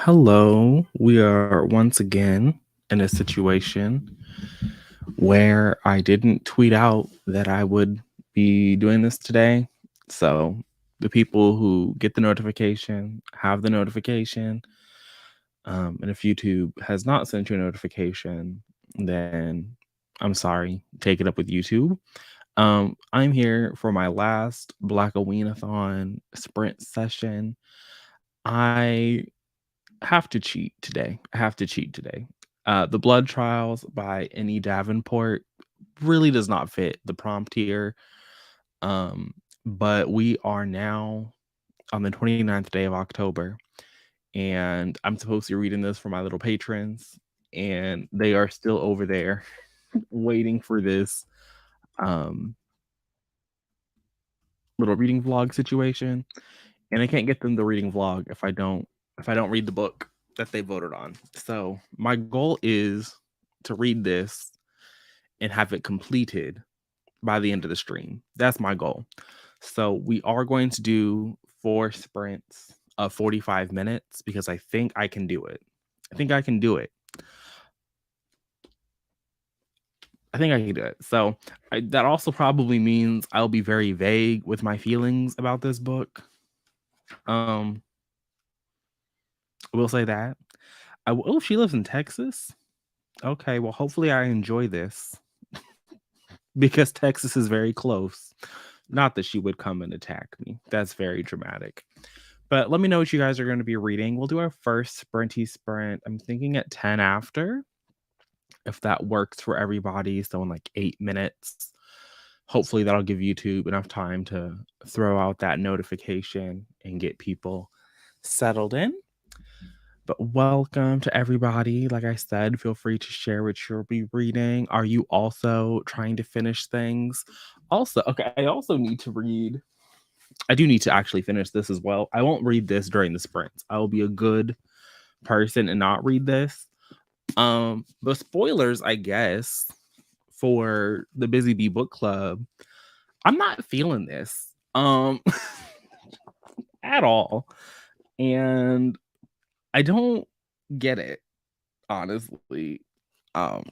Hello. We are once again in a situation where I didn't tweet out that I would be doing this today. So the people who get the notification have the notification. And if YouTube has not sent you a notification, then I'm sorry. Take it up with YouTube. I'm here for my last Black Aweenathon sprint session. I have to cheat today. I have to cheat today. The Blood Trials by N.E. Davenport really does not fit the prompt here. But we are now on the 29th day of October, and I'm supposed to be reading this for my little patrons, and they are still over there waiting for this um, little reading vlog situation. And I can't get them the reading vlog if I don't read the book that they voted on. So my goal is to read this and have it completed by the end of the stream. That's my goal. So we are going to do 4 sprints of 45 minutes because I think I can do it. I think I can do it. I think I can do it. So that also probably means I'll be very vague with my feelings about this book. Um, I will say that. Oh, she lives in Texas. Okay, well, hopefully I enjoy this because Texas is very close. Not that she would come and attack me. That's very dramatic. But let me know what you guys are going to be reading. We'll do our first sprinty sprint. I'm thinking at 10 after, if that works for everybody. So in like 8 minutes. Hopefully that'll give YouTube enough time to throw out that notification and get people settled in. But welcome to everybody. Like I said, feel free to share what you'll be reading. Are you also trying to finish things? Also, okay, I also need to read. I do need to actually finish this as well. I won't read this during the sprints. I will be a good person and not read this. But spoilers, I guess, for the Busy Bee Book Club. I'm not feeling this at all. And I don't get it, honestly. Um,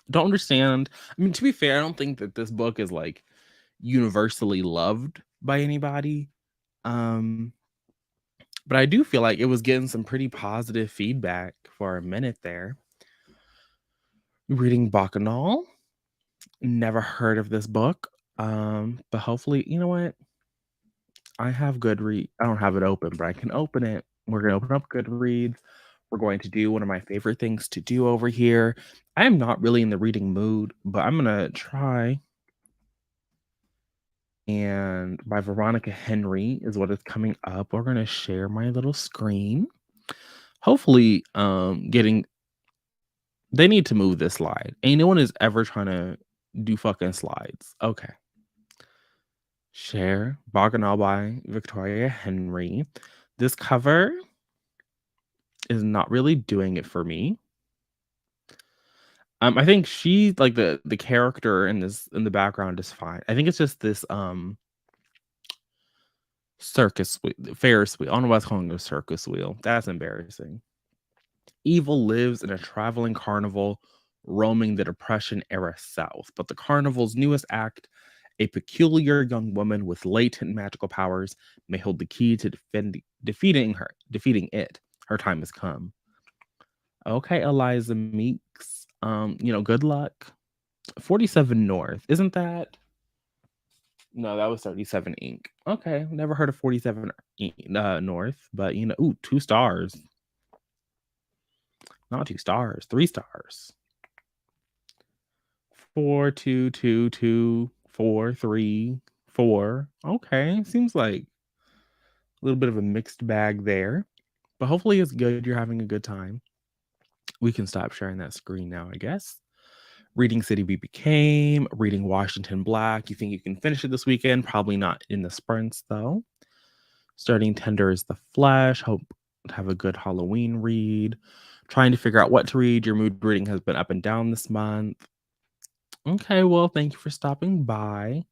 don't understand. I mean, to be fair, I don't think that this book is like universally loved by anybody. Um, but I do feel like it was getting some pretty positive feedback for a minute there. Reading Bacchanal. Never heard of this book. But hopefully, you know what? I have Goodreads. I don't have it open, but I can open it. We're gonna open up Goodreads. We're going to do one of my favorite things to do over here. I am not really in the reading mood, but I'm gonna try. And by Veronica Henry is what is coming up. We're gonna share my little screen. Hopefully, getting they need to move this slide. Ain't no one is ever trying to do fucking slides. Okay. Share Bacchanal by Victoria Henry. This cover is not really doing it for me. I think she like the character in the background is fine. I think it's just this circus wheel, Ferris wheel. I don't know why it's calling it a circus wheel. That's embarrassing. Evil lives in a traveling carnival roaming the Depression era South, but the carnival's newest act, a peculiar young woman with latent magical powers, may hold the key to defeating it. Her time has come. Okay, Eliza Meeks. Good luck. 47 North. Isn't that? No, that was 37 Ink. Okay, never heard of 47 North, but 2 stars. Not 2 stars, 3 stars. 4 2 2 2 4 3 4. Okay, seems like a little bit of a mixed bag there, but hopefully it's good. You're having a good time. We can stop sharing that screen now, I guess. Reading City We Became, reading Washington Black. You think you can finish it this weekend? Probably not in the sprints, though. Starting Tender is the Flesh. Hope to have a good Halloween read. Trying to figure out what to read. Your mood reading has been up and down this month. Okay, well, thank you for stopping by.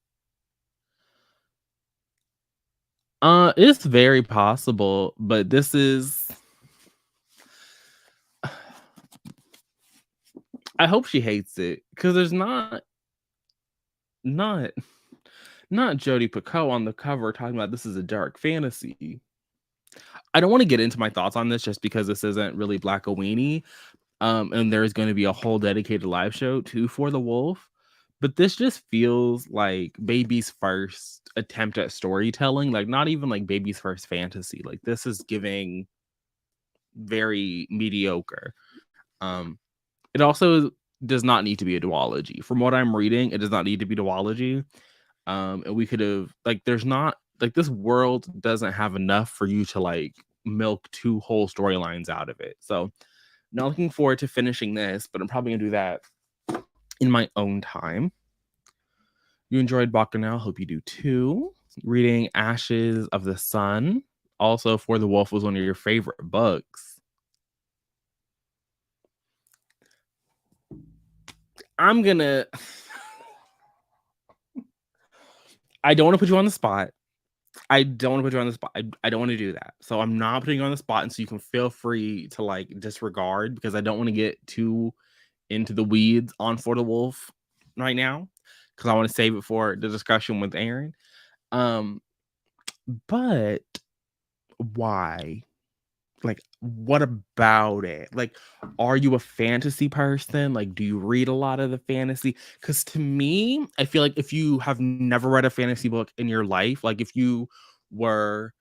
It's very possible, but this is I hope she hates it because there's not not Jodi Picoult on the cover talking about this is a dark fantasy. I don't want to get into my thoughts on this just because this isn't really Black-O-Weenie, and there's going to be a whole dedicated live show too for the Wolf. But this just feels like Baby's first attempt at storytelling, like not even like Baby's first fantasy. Like this is giving very mediocre. Um, it also does not need to be a duology. From what I'm reading, it does not need to be duology. And we could have like there's not like this world doesn't have enough for you to like milk two whole storylines out of it. So not looking forward to finishing this, but I'm probably gonna do that in my own time. You enjoyed Bacchanal, hope you do too. Reading Ashes of the Sun, also For the Wolf was one of your favorite books. I'm gonna I don't want to put you on the spot. I don't want to put you on the spot. I don't want to do that. So I'm not putting you on the spot, and so you can feel free to like disregard because I don't want to get too into the weeds on For the Wolf right now because I want to save it for the discussion with Aaron. But why? Like, what about it? Like, are you a fantasy person? Like, do you read a lot of the fantasy? Because to me, I feel like if you have never read a fantasy book in your life, like if you were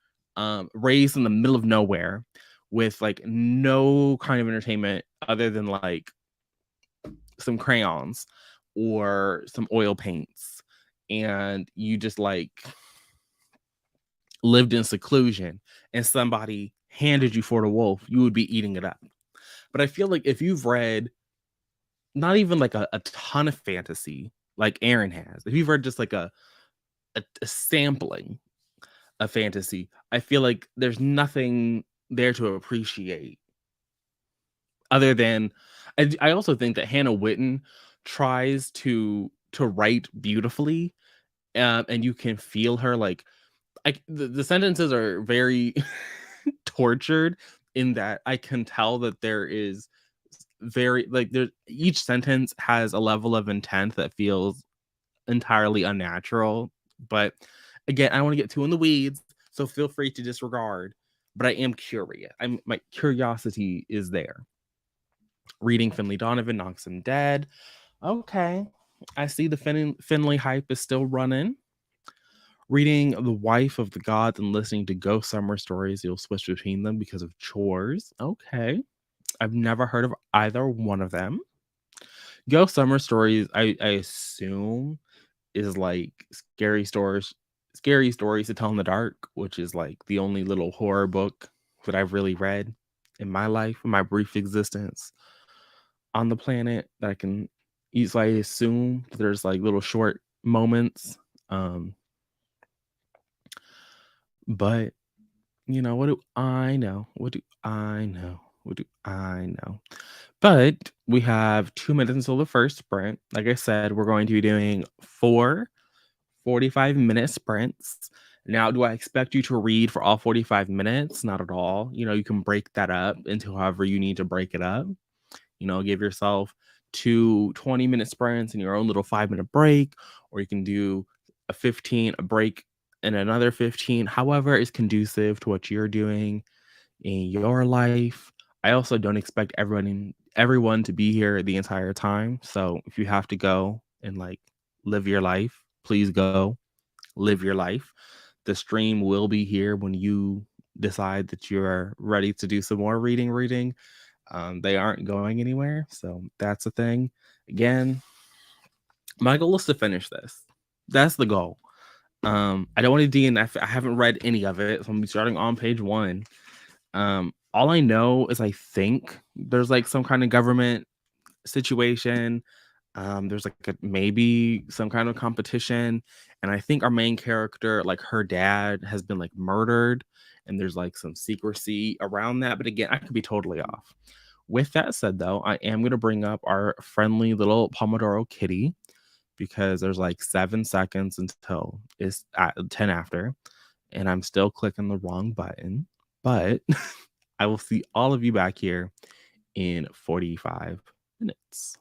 raised in the middle of nowhere with like no kind of entertainment other than like some crayons or some oil paints, and you just like lived in seclusion and somebody handed you For the Wolf, you would be eating it up. But I feel like if you've read not even like a ton of fantasy like Aaron has, if you've read just like a sampling of fantasy, I feel like there's nothing there to appreciate other than I also think that Hannah Witten tries to write beautifully, and you can feel her like the sentences are very tortured in that I can tell that there is very like there each sentence has a level of intent that feels entirely unnatural. But again, I don't want to get too in the weeds, so feel free to disregard. But I am curious. My curiosity is there. Reading Finley Donovan knocks him dead. Okay. I see the Finley hype is still running. Reading The Wife of the Gods and listening to Ghost Summer stories, you'll switch between them because of chores. Okay. I've never heard of either one of them. Ghost Summer stories, I assume, is like scary stories to tell in the dark, which is like the only little horror book that I've really read in my life, in my brief existence on the planet that I can easily assume that there's like little short moments. But you know, what do I know? What do I know? What do I know? But we have 2 minutes until the first sprint. Like I said, we're going to be doing 4 45-minute sprints. Now, do I expect you to read for all 45 minutes? Not at all. You know, you can break that up into however you need to break it up. You know, give yourself 2 20-minute sprints and your own little 5-minute break, or you can do a 15, a break, and another 15. However is conducive to what you're doing in your life. I also don't expect everyone to be here the entire time. So if you have to go and like live your life, please go live your life. The stream will be here when you decide that you're ready to do some more reading. They aren't going anywhere, so that's a thing. Again, my goal is to finish this. That's the goal. I don't want to DNF. I haven't read any of it, so I'm gonna be starting on page 1. All I know is I think there's like some kind of government situation. There's like maybe some kind of competition, and I think our main character, like her dad, has been like murdered, and there's like some secrecy around that. But again, I could be totally off. With that said, though, I am going to bring up our friendly little Pomodoro kitty because there's like 7 seconds until it's at 10 after, and I'm still clicking the wrong button. But I will see all of you back here in 45 minutes.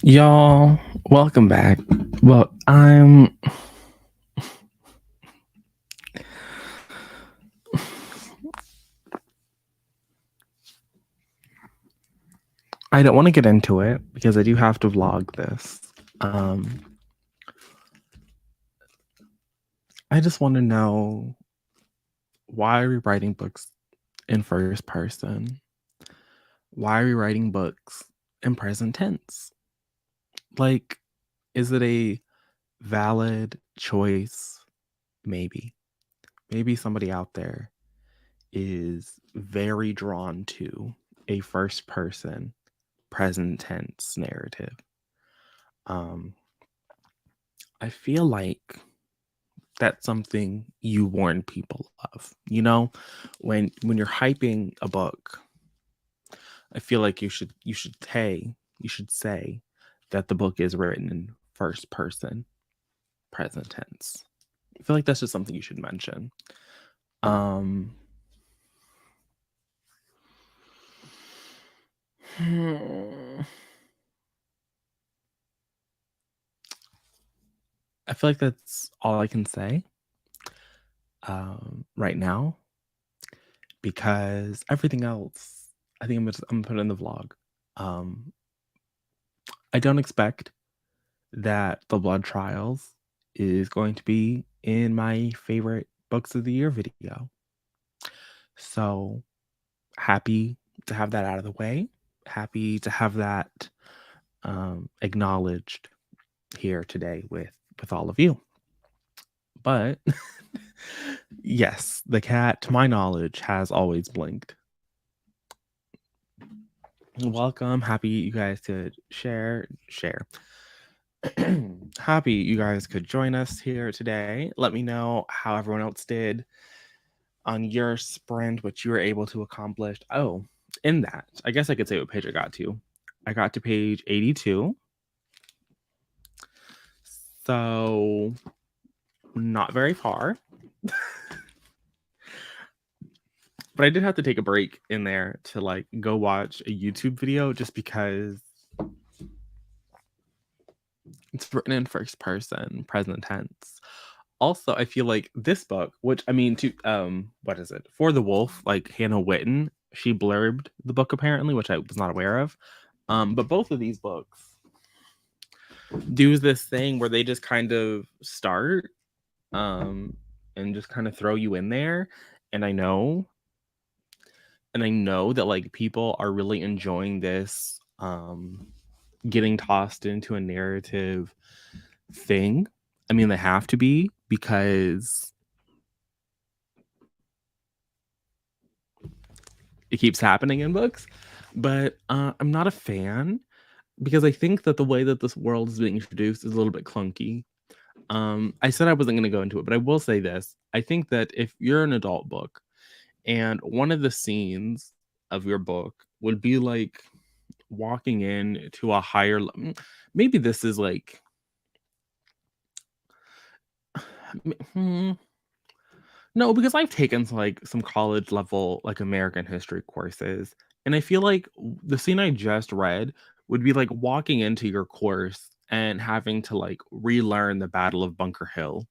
Y'all, welcome back. Well, I don't want to get into it because I do have to vlog this. I just want to know, why are we writing books in first person? Why are we writing books in present tense? Like, is it a valid choice? Maybe. Maybe somebody out there is very drawn to a first person present tense narrative. I feel like that's something you warn people of. You know, when you're hyping a book, I feel like you should say that the book is written in first person present tense. I feel like that's just something you should mention. Um I feel like that's all I can say right now, because everything else, I think I'm gonna put it in the vlog. Um, I don't expect that The Blood Trials is going to be in my favorite books of the year video. So happy to have that out of the way. Happy to have that acknowledged here today with all of you. But yes, the cat, to my knowledge, has always blinked. Welcome. Happy you guys could share. Happy you guys could join us here today. Let me know how everyone else did on your sprint, what you were able to accomplish. Oh, in that, I guess I could say what page I got to. I got to page 82. So, not very far. But I did have to take a break in there to like go watch a YouTube video just because it's written in first person, present tense. Also, I feel like this book, which I mean, what is it? For the Wolf, like Hannah Witten, she blurbed the book apparently, which I was not aware of. But both of these books do this thing where they just kind of start, and just kind of throw you in there. And I know that like people are really enjoying this, getting tossed into a narrative thing. I mean, they have to be, because it keeps happening in books. But I'm not a fan, because I think that the way that this world is being introduced is a little bit clunky. I said I wasn't going to go into it, but I will say this. I think that if you're an adult book and one of the scenes of your book would be like walking in to a higher maybe this is like hmm, no, because I've taken like some college level like American history courses, and I feel like the scene I just read would be like walking into your course and having to like relearn the Battle of Bunker Hill,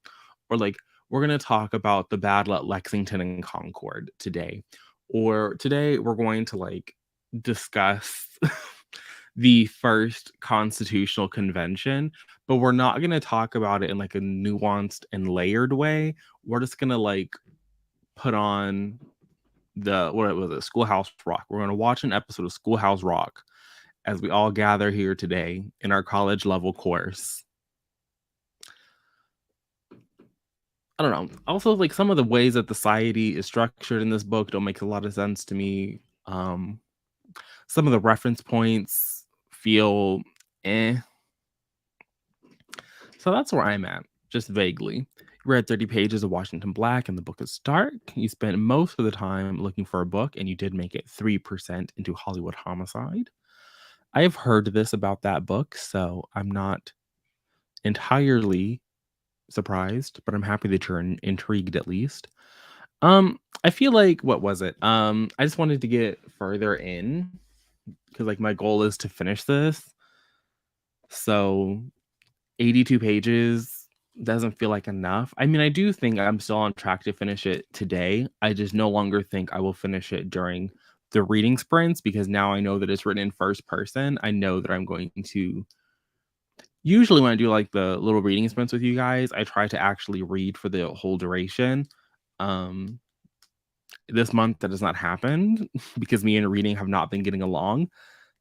or like we're going to talk about the battle at Lexington and Concord today, or today we're going to like discuss the first constitutional convention, but we're not going to talk about it in like a nuanced and layered way. We're just going to like put on the what was it, Schoolhouse Rock. We're going to watch an episode of Schoolhouse Rock as we all gather here today in our college level course. I don't know. Also, like some of the ways that the society is structured in this book don't make a lot of sense to me. Some of the reference points feel eh. So that's where I'm at, just vaguely. You read 30 pages of Washington Black and the book is dark. You spent most of the time looking for a book and you did make it 3% into Hollywood Homicide. I have heard this about that book, so I'm not entirely surprised, but I'm happy that you're intrigued at least. I feel like, what was it? I just wanted to get further in because like my goal is to finish this. So 82 pages doesn't feel like enough. I mean, I do think I'm still on track to finish it today. I just no longer think I will finish it during the reading sprints because now I know that it's written in first person. I know that I'm going to usually when I do like the little reading sprints with you guys, I try to actually read for the whole duration. Um this month that has not happened because me and reading have not been getting along.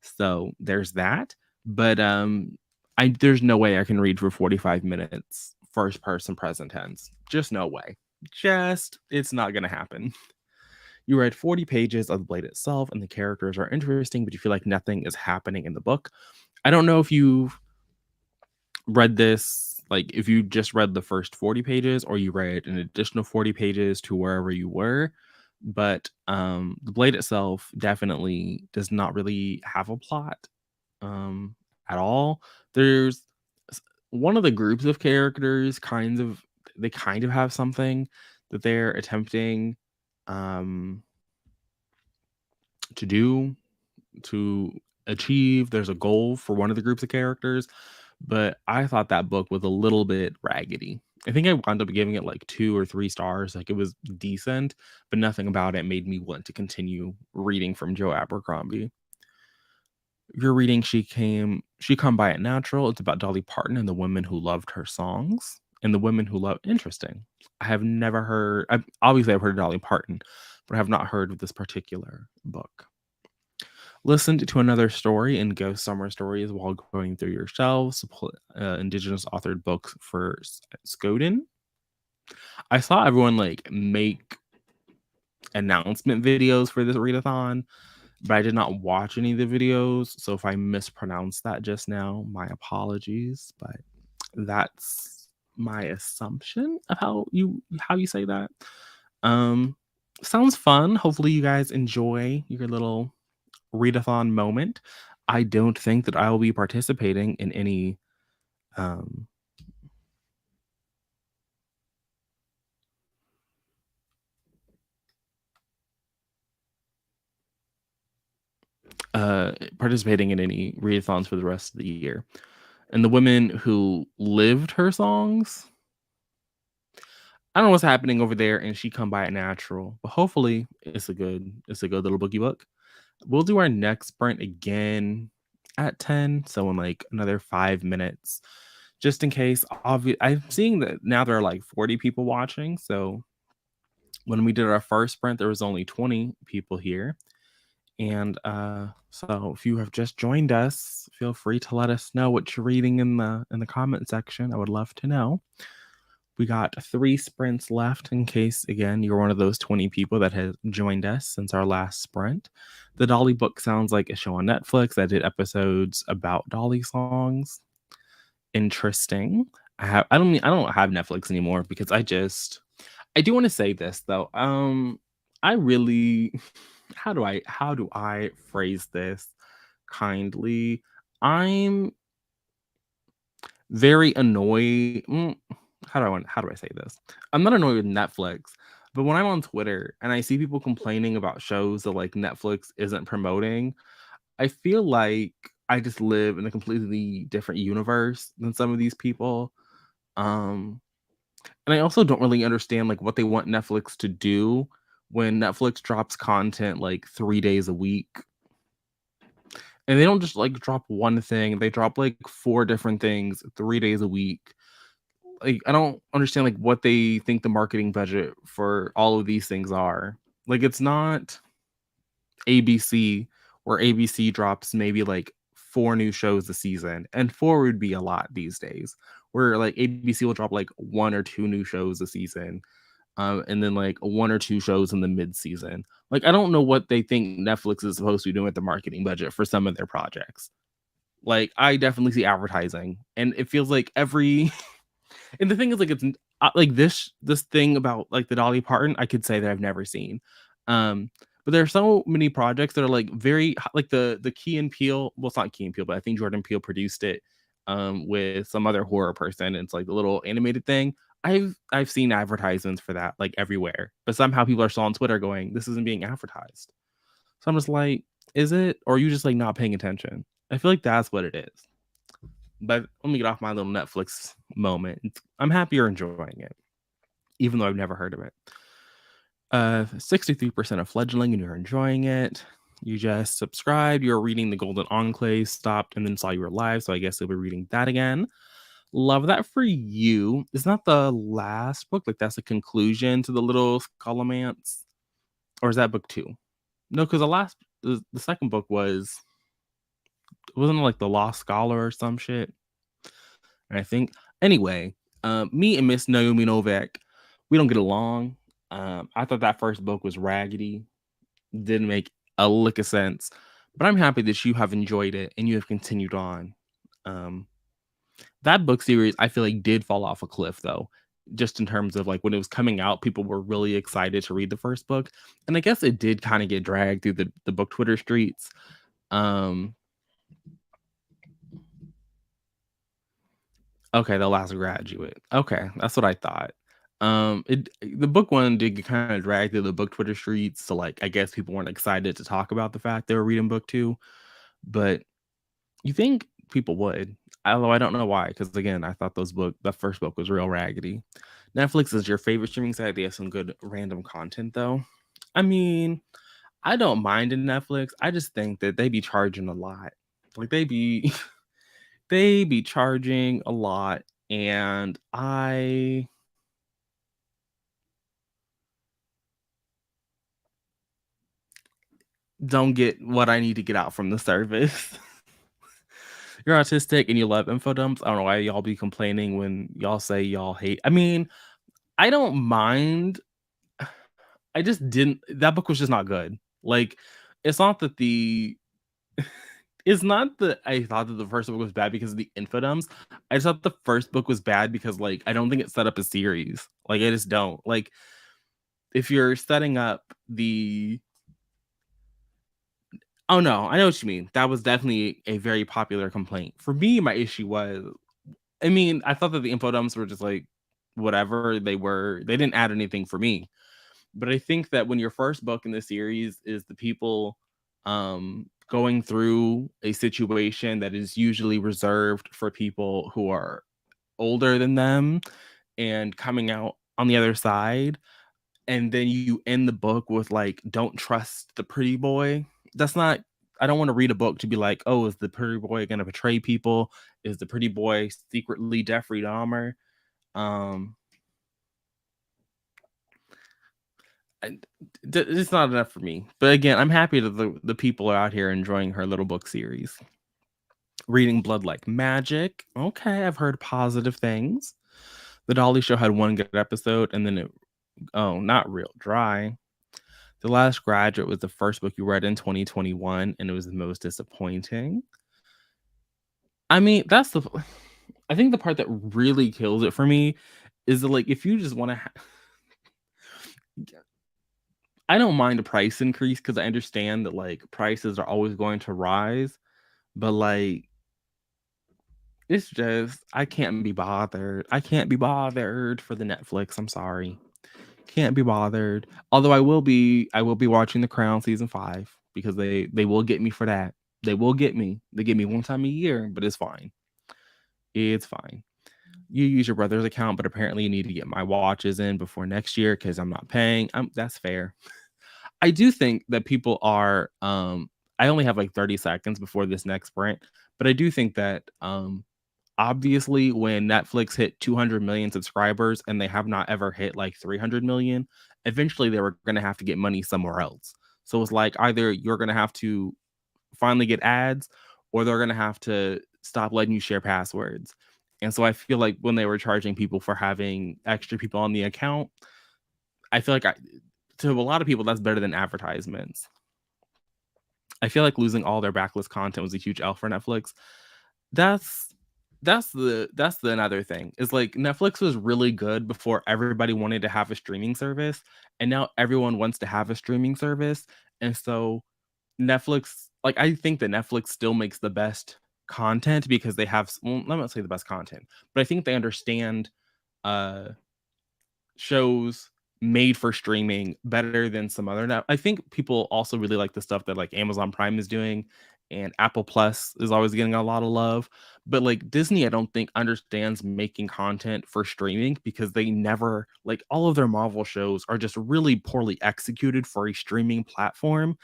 So there's that. But I there's no way I can read for 45 minutes first person present tense. Just no way. Just it's not gonna happen. You read 40 pages of the blade itself, and the characters are interesting, but you feel like nothing is happening in the book. I don't know if you've read this, like if you just read the first 40 pages or you read an additional 40 pages to wherever you were, but the blade itself definitely does not really have a plot um at all. There's one of the groups of characters kind of they kind of have something that they're attempting um to do to achieve. There's a goal for one of the groups of characters, but I thought that book was a little bit raggedy. I think I wound up giving it like 2 or 3 stars. Like it was decent, but nothing about it made me want to continue reading from Joe Abercrombie. You're reading She Come By It Natural. It's about Dolly Parton and the women who loved her songs and the women who love interesting. I have never heard obviously I've heard of Dolly Parton, but I have not heard of this particular book. Listened to another story in Ghost Summer Stories while going through your shelves, Indigenous authored books for Skoden. I saw everyone like make announcement videos for this readathon, but I did not watch any of the videos. So if I mispronounced that just now, my apologies. But that's my assumption of how you say that. Um, Sounds fun. Hopefully you guys enjoy your little readathon moment. I don't think that I will be participating in any um participating in any readathons for the rest of the year. And the women who lived her songs, I don't know what's happening over there and She Come By It Natural, but hopefully it's a good little bookie book. We'll do our next sprint again at 10, so in like another 5 minutes. Just in case, I'm seeing that now there are like 40 people watching. So when we did our first sprint, there was only 20 people here. And so if you have just joined us, feel free to let us know what you're reading in the comment section. I would love to know. We got 3 sprints left in case again you're one of those 20 people that has joined us since our last sprint. The Dolly book sounds like a show on Netflix that did episodes about Dolly songs. Interesting. I don't have Netflix anymore because I do want to say this though. I really how do I phrase this kindly? I'm very annoyed. How do I say this? I'm not annoyed with Netflix, but when I'm on Twitter and I see people complaining about shows that like Netflix isn't promoting, I feel like I just live in a completely different universe than some of these people. Um, and I also don't really understand like what they want Netflix to do when Netflix drops content like 3 days a week. And they don't just like drop one thing, they drop like 4 different things 3 days a week. Like I don't understand like what they think the marketing budget for all of these things are. Like it's not ABC where ABC drops maybe like 4 new shows a season, and 4 would be a lot these days. Where like ABC will drop like 1 or 2 new shows a season, and then like 1 or 2 shows in the mid-season. Like I don't know what they think Netflix is supposed to be doing with the marketing budget for some of their projects. Like I definitely see advertising, and it feels like every and the thing is, like, it's like this thing about like the Dolly Parton, I could say that I've never seen. But there are so many projects that are like very like the Key and Peele. Well, it's not Key and Peele, but I think Jordan Peele produced it with some other horror person. And it's like the little animated thing. I've seen advertisements for that like everywhere, but somehow people are still on Twitter going, "This isn't being advertised." So I'm just like, "Is it? Or are you just like not paying attention?" I feel like that's what it is. But let me get off my little Netflix moment. I'm happy you're enjoying it, even though I've never heard of it. 63% of fledgling and you're enjoying it. You just subscribed, you're reading The Golden Enclave, stopped, and then saw you were live, so I guess you'll be reading that again. Love that for you. It's not the last book, like that's a conclusion to the little Scholomance. Or is that book 2? No, because the second book wasn't it like The Lost Scholar or some shit? And I think anyway, me and Miss Naomi Novak, we don't get along. I thought that first book was raggedy, didn't make a lick of sense, but I'm happy that you have enjoyed it and you have continued on. Um, that book series I feel like did fall off a cliff though, just in terms of like when it was coming out, people were really excited to read the first book, and I guess it did kind of get dragged through the book Twitter streets. Um, Okay, The Last Graduate. Okay, that's what I thought. The book one did get kind of dragged through the book Twitter streets, so like I guess people weren't excited to talk about the fact they were reading book 2, but you think people would. Although I don't know why, because again, I thought the first book was real raggedy. Netflix is your favorite streaming site. They have some good random content though. I mean, I don't mind in Netflix. I just think that they be charging a lot. Like they be they be charging a lot, and I don't get what I need to get out from the service. You're autistic and you love info dumps. I don't know why y'all be complaining when y'all say y'all hate. I mean, I don't mind. I just didn't. That book was just not good. Like, it's not that the. It's not that I thought that the first book was bad because of the infodums. I just thought the first book was bad because, like, I don't think it set up a series. Like, I just don't. Like, if you're setting up the Oh, no, I know what you mean. That was definitely a very popular complaint. For me, my issue was I mean, I thought that the info dumps were just like whatever they didn't add anything for me. But I think that when your first book in the series is the people going through a situation that is usually reserved for people who are older than them and coming out on the other side, and then you end the book with like don't trust the pretty boy. That's not I don't want to read a book to be like, oh, is the pretty boy going to betray people? Is the pretty boy secretly Jeffrey Dahmer? um it's not enough for me, but again, I'm happy that the people are out here enjoying her little book series. Reading Blood Like Magic, okay, I've heard positive things. The Dolly Show had one good episode, and then not Real Dry. The Last Graduate was the first book you read in 2021, and it was the most disappointing. I mean, I think the part that really kills it for me is that, like, if you just want to, I don't mind a price increase because I understand that like prices are always going to rise, but like, it's just I can't be bothered. I can't be bothered for the Netflix. I'm sorry. Can't be bothered. Although I will be watching The Crown season 5 because they will get me for that. They will get me. They get me one time a year, but it's fine. It's fine. You use your brother's account, but apparently you need to get my watches in before next year because I'm not paying. That's fair. I do think that people are I only have like 30 seconds before this next sprint, but I do think that obviously when Netflix hit 200 million subscribers and they have not ever hit like 300 million, eventually they were going to have to get money somewhere else. So it's like either you're going to have to finally get ads or they're going to have to stop letting you share passwords. And so I feel like when they were charging people for having extra people on the account, I feel like to a lot of people that's better than advertisements. I feel like losing all their backlist content was a huge L for Netflix. That's that's the another thing. Is like Netflix was really good before everybody wanted to have a streaming service, and now everyone wants to have a streaming service. And so Netflix, like I think that Netflix still makes the best content because they have well, let me not say the best content, but I think they understand uh shows made for streaming better than some other now. I think people also really like the stuff that like Amazon Prime is doing and Apple Plus is always getting a lot of love. But like Disney, I don't think understands making content for streaming because they never like all of their Marvel shows are just really poorly executed for a streaming platform.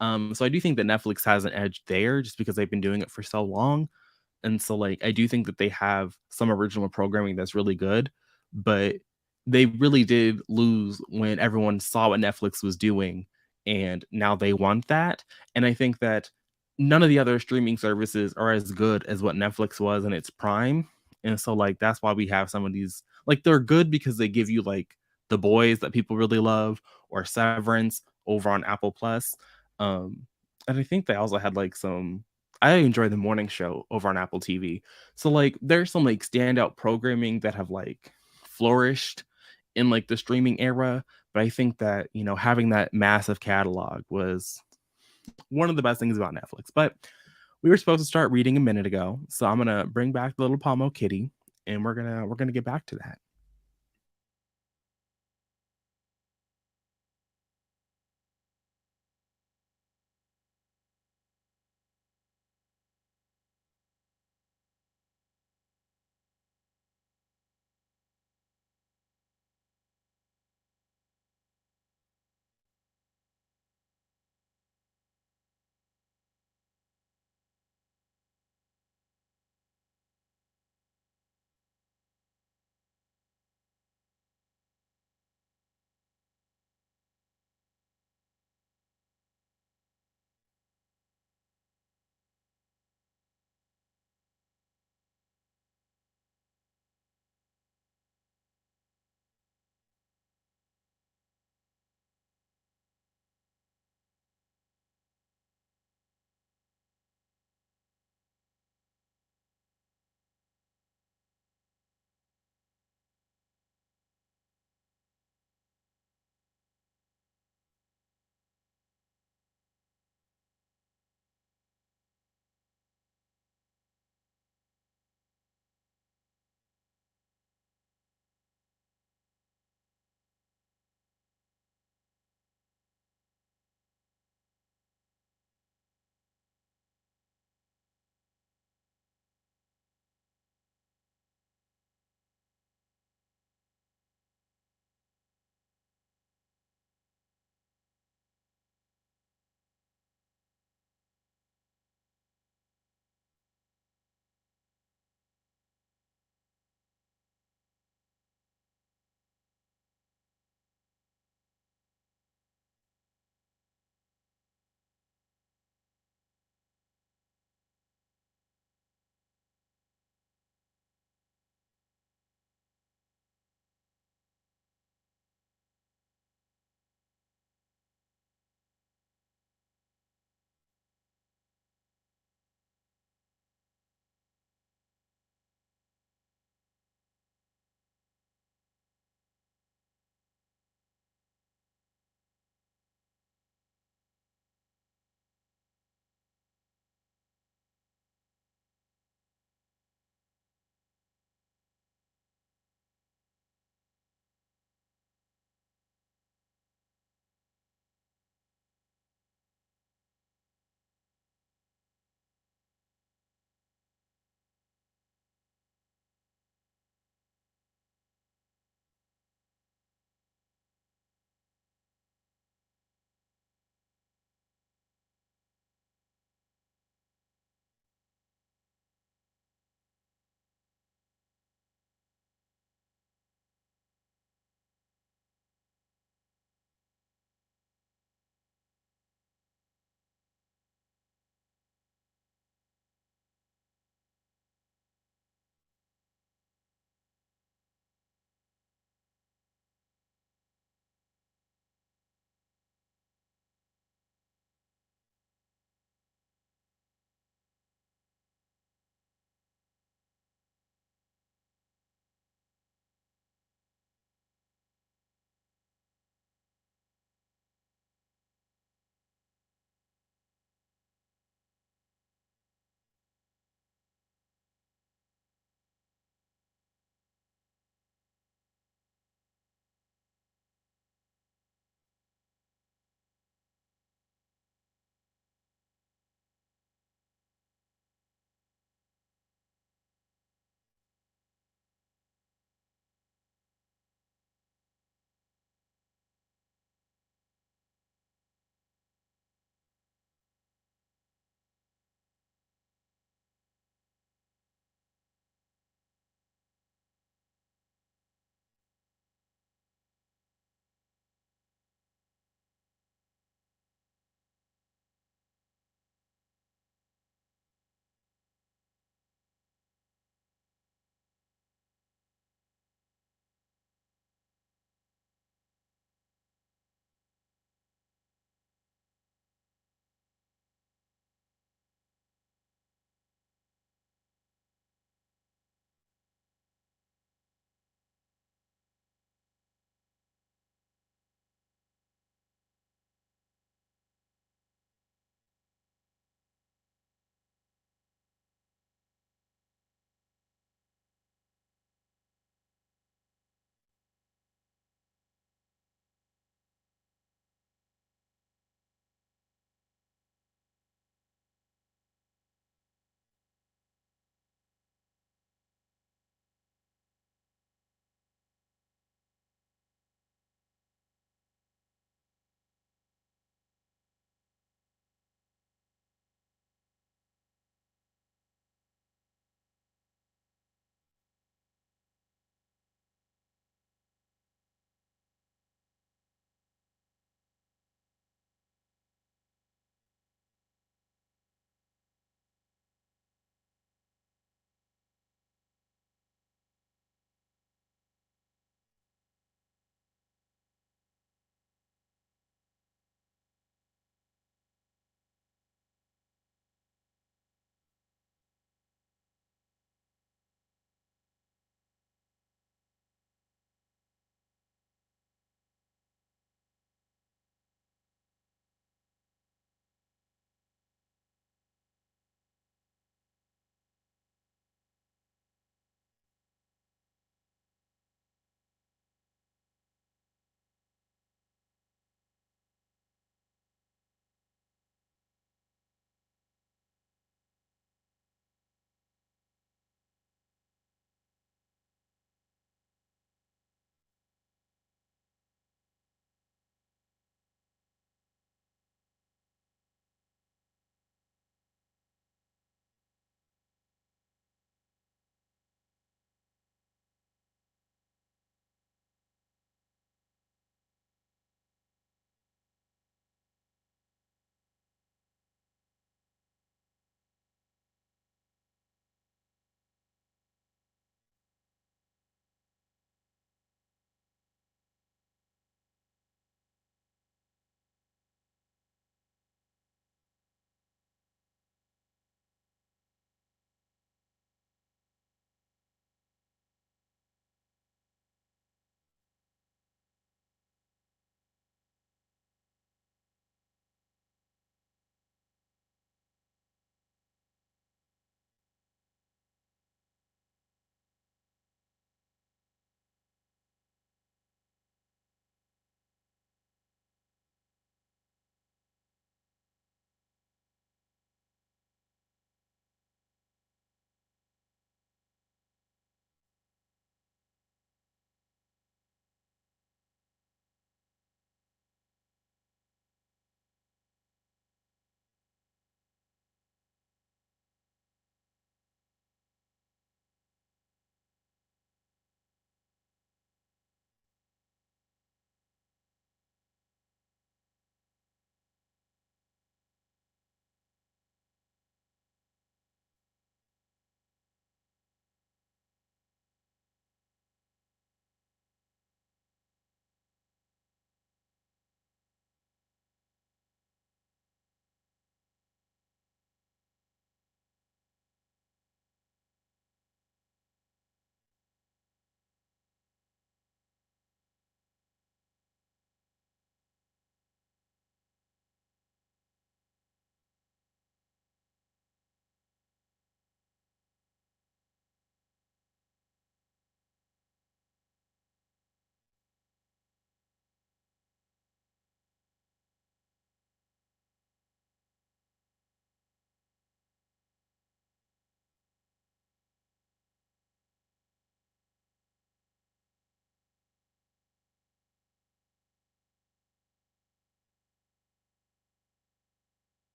So I do think that Netflix has an edge there just because they've been doing it for so long. And so, like, I do think that they have some original programming that's really good, but they really did lose when everyone saw what Netflix was doing, and now they want that. And I think that none of the other streaming services are as good as what Netflix was in its prime. And so, like, that's why we have some of these, like, they're good because they give you like The Boys that people really love or Severance over on Apple Plus. Um, and I think they also had like some I enjoy the morning show over on Apple TV. So, like, there's some, like, standout programming that have, like, flourished in, like, the streaming era, but I think that, having that massive catalog was one of the best things about Netflix, but we were supposed to start reading a minute ago, so I'm gonna bring back the little Pomo kitty, and we're gonna get back to that.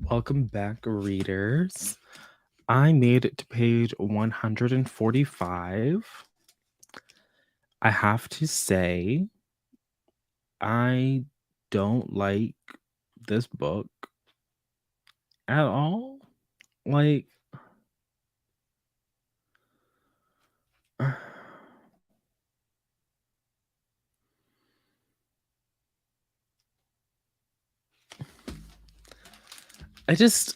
Welcome back, readers. I made it to page 145. I have to say, I don't like this book at all. Like, I just.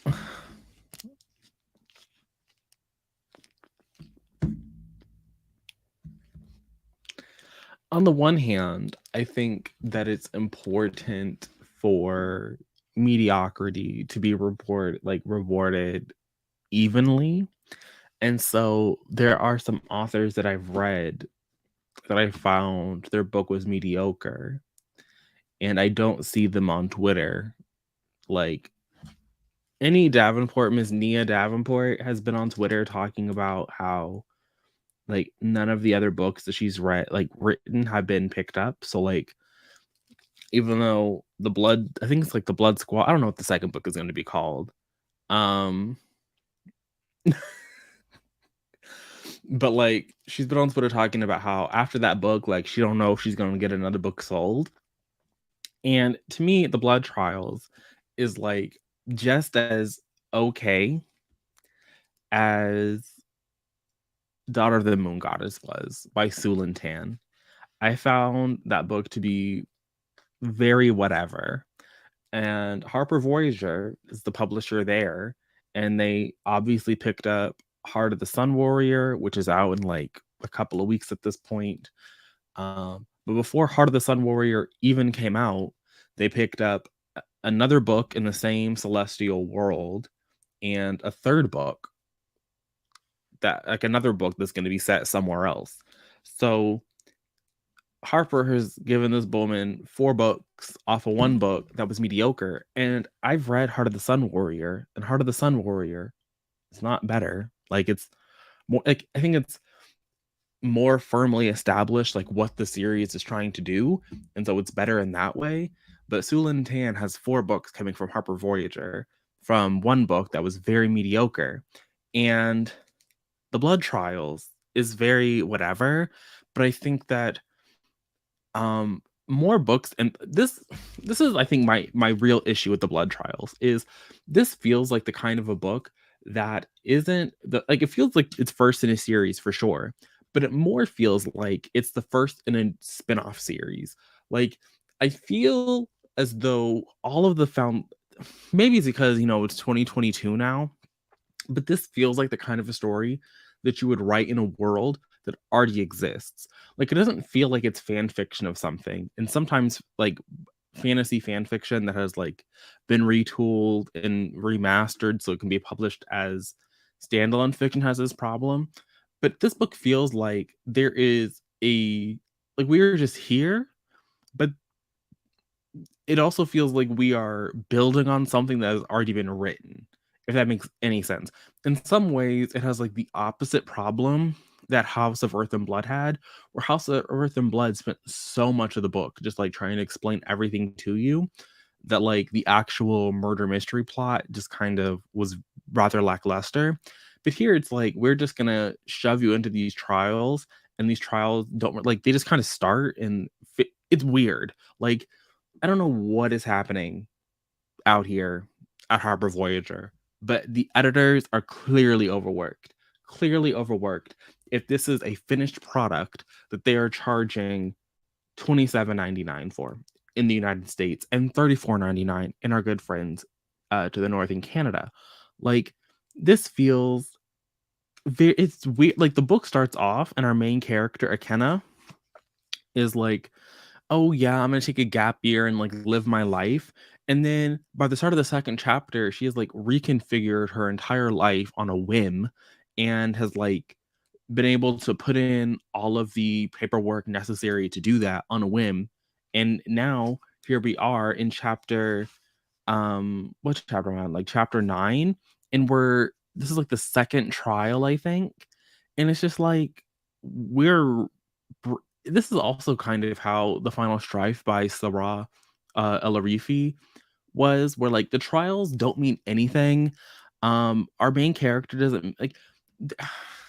On the one hand, I think that it's important for mediocrity to be rewarded evenly. And so there are some authors that I've read that I found their book was mediocre, and I don't see them on Twitter. Like, any Davenport, Miss Nia Davenport, has been on Twitter talking about how like none of the other books that she's written have been picked up. So like, even though I think it's like the Blood Squad. I don't know what the second book is going to be called. Um, but like she's been on Twitter talking about how after that book, like she don't know if she's going to get another book sold. And to me, The Blood Trials is like just as okay as Daughter of the Moon Goddess was by Sulin Tan. I found that book to be very whatever. And Harper Voyager is the publisher there, and they obviously picked up Heart of the Sun Warrior, which is out in like a couple of weeks at this point. But before Heart of the Sun Warrior even came out, they picked up another book in the same celestial world and a third book another book that's going to be set somewhere else. So Harper has given this woman 4 books off of one book that was mediocre, and I've read Heart of the Sun Warrior, and Heart of the Sun Warrior is not better. Like, it's more like, I think it's more firmly established like what the series is trying to do, and so it's better in that way. But Sulin Tan has 4 books coming from Harper Voyager from one book that was very mediocre, and The Blood Trials is very whatever. But I think that more books, and this is I think my real issue with The Blood Trials is this feels like the kind of a book that isn't the like, it feels like it's first in a series for sure, but it more feels like it's the first in a spin-off series. Like, I feel as though all of the found maybe it's because it's 2022 now, but this feels like the kind of a story that you would write in a world that already exists. Like, it doesn't feel like it's fan fiction of something. And sometimes like fantasy fan fiction that has like been retooled and remastered so it can be published as standalone fiction has this problem. But this book feels like there is a like we were just here, but it also feels like we are building on something that has already been written, if that makes any sense. In some ways, it has like the opposite problem that House of Earth and Blood had, where House of Earth and Blood spent so much of the book just like trying to explain everything to you that like the actual murder mystery plot just kind of was rather lackluster. But here it's like we're just gonna shove you into these trials, and these trials don't like they just kind of start and it's weird. Like, I don't know what is happening out here at Harbor Voyager, but the editors are clearly overworked. Clearly overworked. If this is a finished product that they are charging $27.99 for in the United States and $34.99 in our good friends to the north in Canada, like, this feels it's weird. Like, the book starts off and our main character Akenna is like, oh yeah, I'm gonna take a gap year and like live my life. And then by the start of the second chapter, she has like reconfigured her entire life on a whim and has like been able to put in all of the paperwork necessary to do that on a whim. And now here we are in chapter what chapter am I on? Like chapter 9. And this is like the second trial, I think. And it's just like we're this is also kind of how The Final Strife by Sarah El Arifi was, where like the trials don't mean anything. Our main character doesn't like.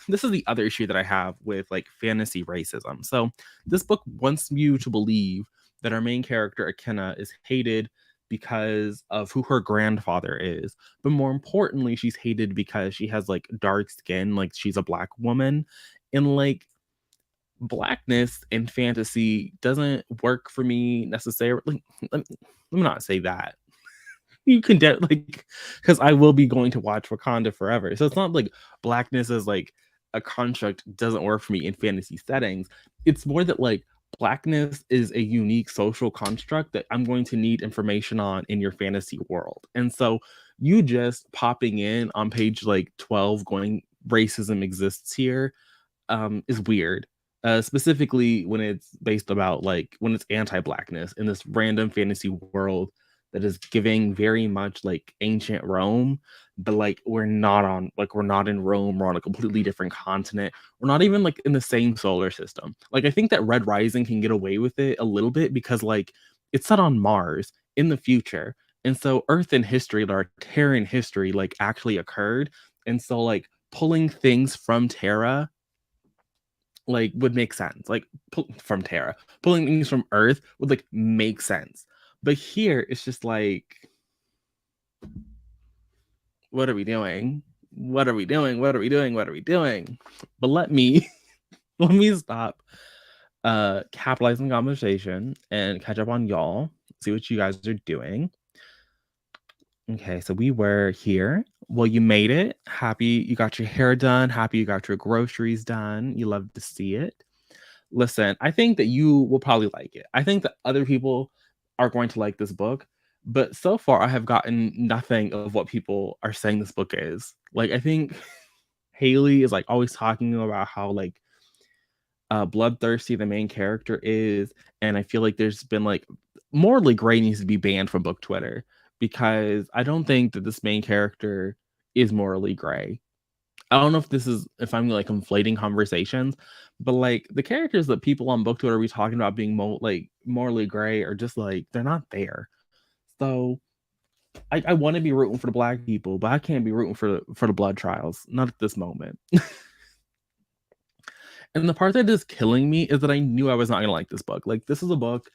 This is the other issue that I have with like fantasy racism. So this book wants you to believe that our main character Akenna is hated because of who her grandfather is, but more importantly, she's hated because she has like dark skin, like she's a black woman, and like blackness in fantasy doesn't work for me necessarily. Let me not say that. You can like, because I will be going to watch Wakanda forever. So it's not like blackness is like a construct doesn't work for me in fantasy settings. It's more that like blackness is a unique social construct that I'm going to need information on in your fantasy world. And so you just popping in on page like 12 going racism exists here is weird. Specifically when it's based about like when it's anti-blackness in this random fantasy world that is giving very much like ancient Rome, but like we're not in Rome, we're on a completely different continent. We're not even like in the same solar system. Like I think that Red Rising can get away with it a little bit because like it's set on Mars in the future. And so Earth and history, like Terran history, like actually occurred. And so like pulling things from Terra like would make sense. Like from Terra, pulling things from Earth would like make sense. But here it's just like, what are we doing? What are we doing? What are we doing? What are we doing? But let me let me stop capitalizing the conversation and catch up on y'all. See what you guys are doing. Okay, so we were here. Well, you made it. Happy you got your hair done. Happy you got your groceries done. You love to see it. Listen, I think that you will probably like it. I think that other people are going to like this book, but so far I have gotten nothing of what people are saying this book is. Like I think Haley is like always talking about how like bloodthirsty the main character is, and I feel like there's been like morally gray needs to be banned from book Twitter because I don't think that this main character is morally gray. I don't know if I'm like conflating conversations, but like the characters that people on book Twitter are talking about being like morally gray are just like they're not there. So I want to be rooting for the black people, but I can't be rooting for the blood trials. Not at this moment. And the part that is killing me is that I knew I was not gonna like this book. Like this is a book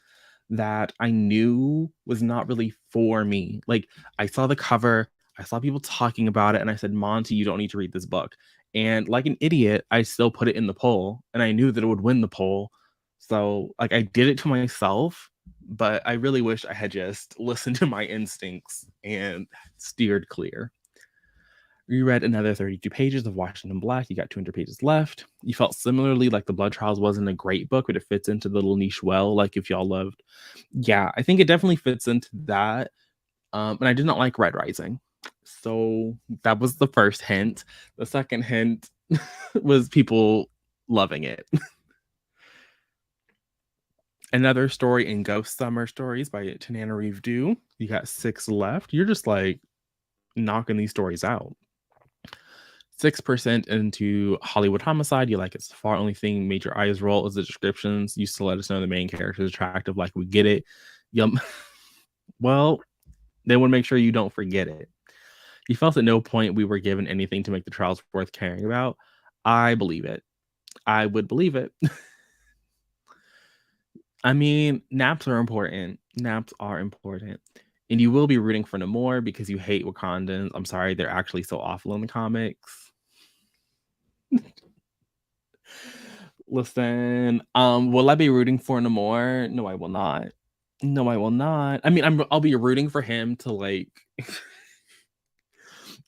that I knew was not really for me. Like I saw the cover, I saw people talking about it, and I said, Monty, you don't need to read this book. And like an idiot, I still put it in the poll, and I knew that it would win the poll. So like I did it to myself, but I really wish I had just listened to my instincts and steered clear. You read another 32 pages of Washington Black. You got 200 pages left. You felt similarly like The Blood Trials wasn't a great book, but it fits into the little niche well. Like if y'all loved, yeah, I think it definitely fits into that. And I did not like Red Rising. So that was the first hint. The second hint was people loving it. Another story in Ghost Summer Stories by Tananarive Due. You got 6 left. You're just like knocking these stories out. 6% into Hollywood Homicide. You like it so far. Only thing made your eyes roll is the descriptions. Used to let us know the main character is attractive. Like we get it. Yum. Well, they want to make sure you don't forget it. You felt at no point we were given anything to make the trials worth caring about. I believe it. I would believe it. I mean, naps are important. Naps are important. And you will be rooting for Namor because you hate Wakandans. I'm sorry, they're actually so awful in the comics. Listen, will I be rooting for Namor? No, I will not. No, I will not. I mean, I'll be rooting for him to like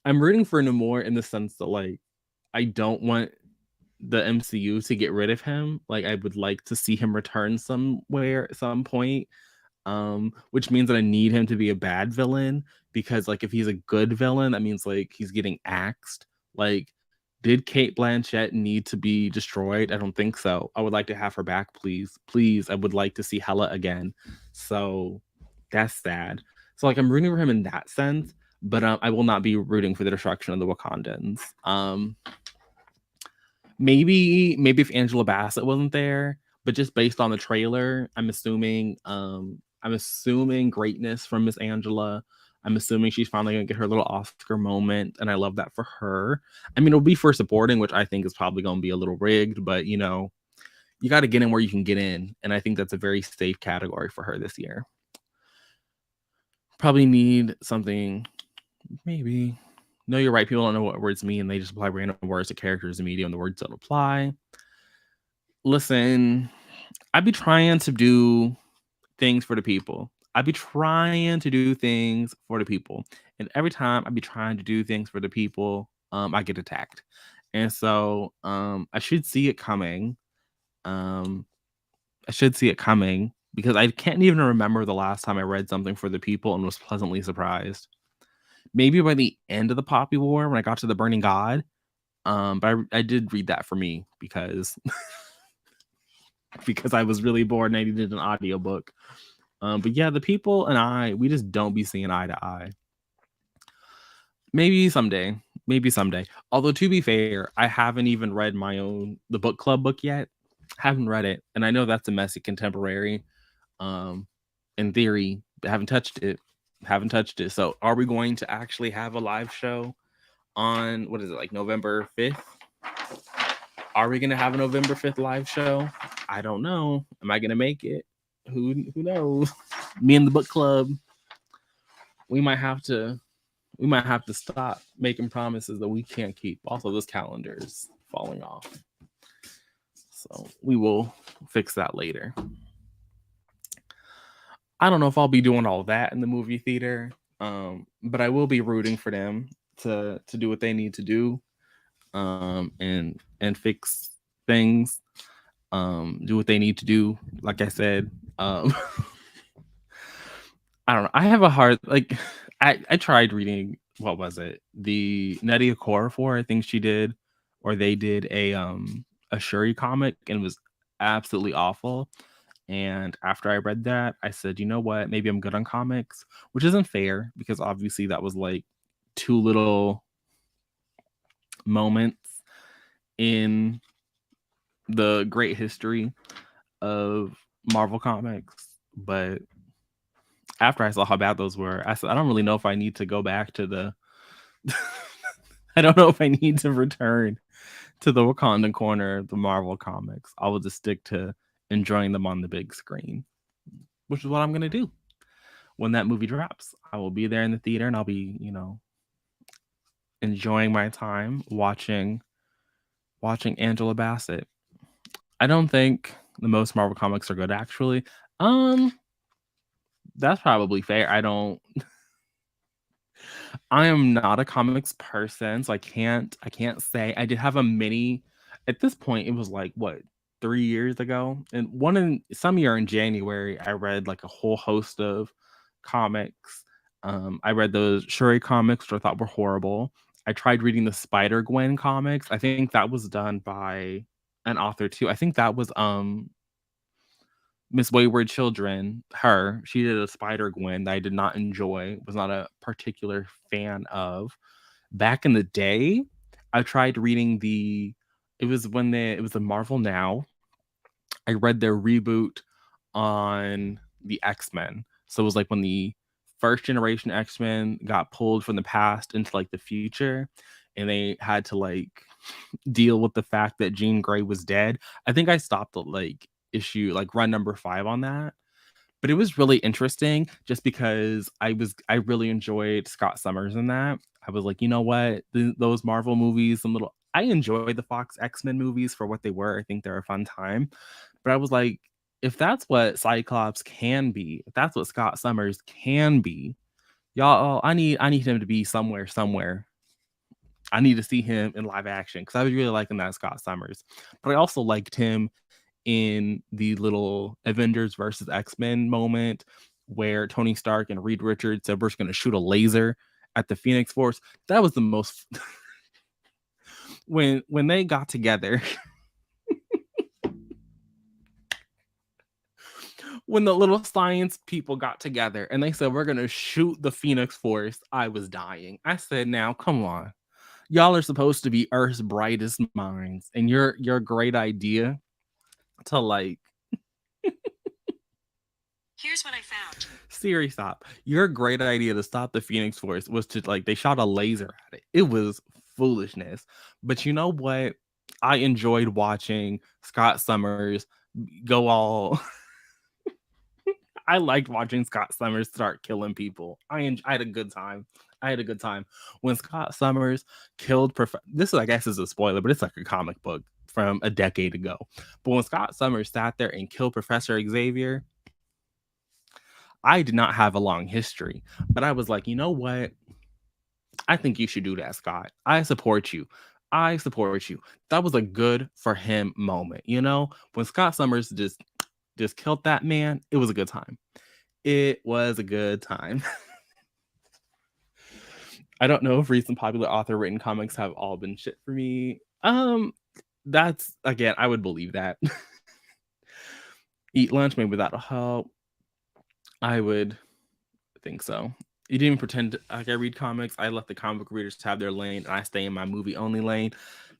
I'm rooting for Namor in the sense that like I don't want the MCU to get rid of him. Like I would like to see him return somewhere at some point. Which means that I need him to be a bad villain because like if he's a good villain, that means like he's getting axed. Like, did Kate Blanchett need to be destroyed? I don't think so. I would like to have her back, please. Please, I would like to see Hela again. So that's sad. So like I'm rooting for him in that sense, but I will not be rooting for the destruction of the Wakandans. Maybe if Angela Bassett wasn't there, but just based on the trailer, I'm assuming I'm assuming greatness from Miss Angela. I'm assuming she's finally gonna get her little Oscar moment, and I love that for her. I mean, it'll be for supporting, which I think is probably gonna be a little rigged, but you know, you got to get in where you can get in, and I think that's a very safe category for her this year. Probably need something, maybe. No, you're right. People don't know what words mean. They just apply random words to characters in media, and the words don't apply. Listen, I be trying to do things for the people. I be trying to do things for the people. And every time I be trying to do things for the people, I get attacked. And so I should see it coming. Um, I should see it coming because I can't even remember the last time I read something for the people and was pleasantly surprised. Maybe by the end of the Poppy War when I got to the Burning God. But I did read that for me because because I was really bored and I needed an audiobook. But yeah, the people and I, we just don't be seeing eye to eye. Maybe someday. Maybe someday. Although to be fair, I haven't even read the book club book yet. Haven't read it. And I know that's a messy contemporary. In theory, but haven't touched it. Haven't touched it. So are we going to actually have a live show on what is it, like November 5th? Are we gonna have a November 5th live show? I don't know. Am I gonna make it? Who knows? Me and the book club, we might have to stop making promises that we can't keep. Also, this calendar is falling off. So we will fix that later. I don't know if I'll be doing all that in the movie theater, but I will be rooting for them to do what they need to do, and fix things, do what they need to do. Like I said, I don't know. I have a hard like. I tried reading, what was it? The Nnedi Okorafor, I think she did, or they did a Shuri comic, and it was absolutely awful. And after I read that, I said, you know what? Maybe I'm good on comics, which isn't fair because obviously that was like two little moments in the great history of Marvel Comics. But after I saw how bad those were, I said, I don't really know if I need to go back to the. I don't know if I need to return to the Wakandan corner of the Marvel Comics. I will just stick to enjoying them on the big screen, which is what I'm going to do. When that movie drops, I will be there in the theater and I'll be, enjoying my time watching Angela Bassett. I don't think the most Marvel comics are good actually. That's probably fair. I am not a comics person, so I can't say. I did have a mini at this point. It was like what 3 years ago, and some year in January, I read like a whole host of comics. I read those Shuri comics, which I thought were horrible. I tried reading the Spider-Gwen comics. I think that was done by an author too. I think that was Miss Wayward Children. She did a Spider-Gwen that I did not enjoy. Was not a particular fan of. Back in the day, I tried reading it was the Marvel Now. I read their reboot on the X-Men. So it was like when the first generation X-Men got pulled from the past into like the future, and they had to like deal with the fact that Jean Grey was dead. I think I stopped at like run number 5 on that. But it was really interesting just because I really enjoyed Scott Summers in that. I was like, you know what? Those Marvel movies, I enjoyed the Fox X-Men movies for what they were. I think they're a fun time. But I was like, if that's what Cyclops can be, if that's what Scott Summers can be, y'all, I need him to be somewhere. I need to see him in live action because I was really liking that Scott Summers. But I also liked him in the little Avengers versus X-Men moment where Tony Stark and Reed Richards said we're just going to shoot a laser at the Phoenix Force. That was the most when they got together. When the little science people got together and they said we're going to shoot the Phoenix Force, I was dying. I said, now come on. Y'all are supposed to be Earth's brightest minds, and your great idea to like Here's what I found. Siri, stop. Your great idea to stop the Phoenix Force was to like they shot a laser at it. It was foolishness. But you know what? I enjoyed watching Scott Summers go all I liked watching Scott Summers start killing people. I had a good time. I had a good time when Scott Summers killed. This, I guess, is a spoiler, but it's like a comic book from a decade ago. But when Scott Summers sat there and killed Professor Xavier, I did not have a long history, but I was like, you know what? I think you should do that, Scott. I support you. I support you. That was a good for him moment. You know, when Scott Summers just killed that man, it was a good time. It was a good time. I don't know if recent popular author written comics have all been shit for me. That's again, I would believe that. Eat lunch, maybe that'll help. I would think so. You didn't even pretend like I read comics. I let the comic book readers have their lane, and I stay in my movie only lane.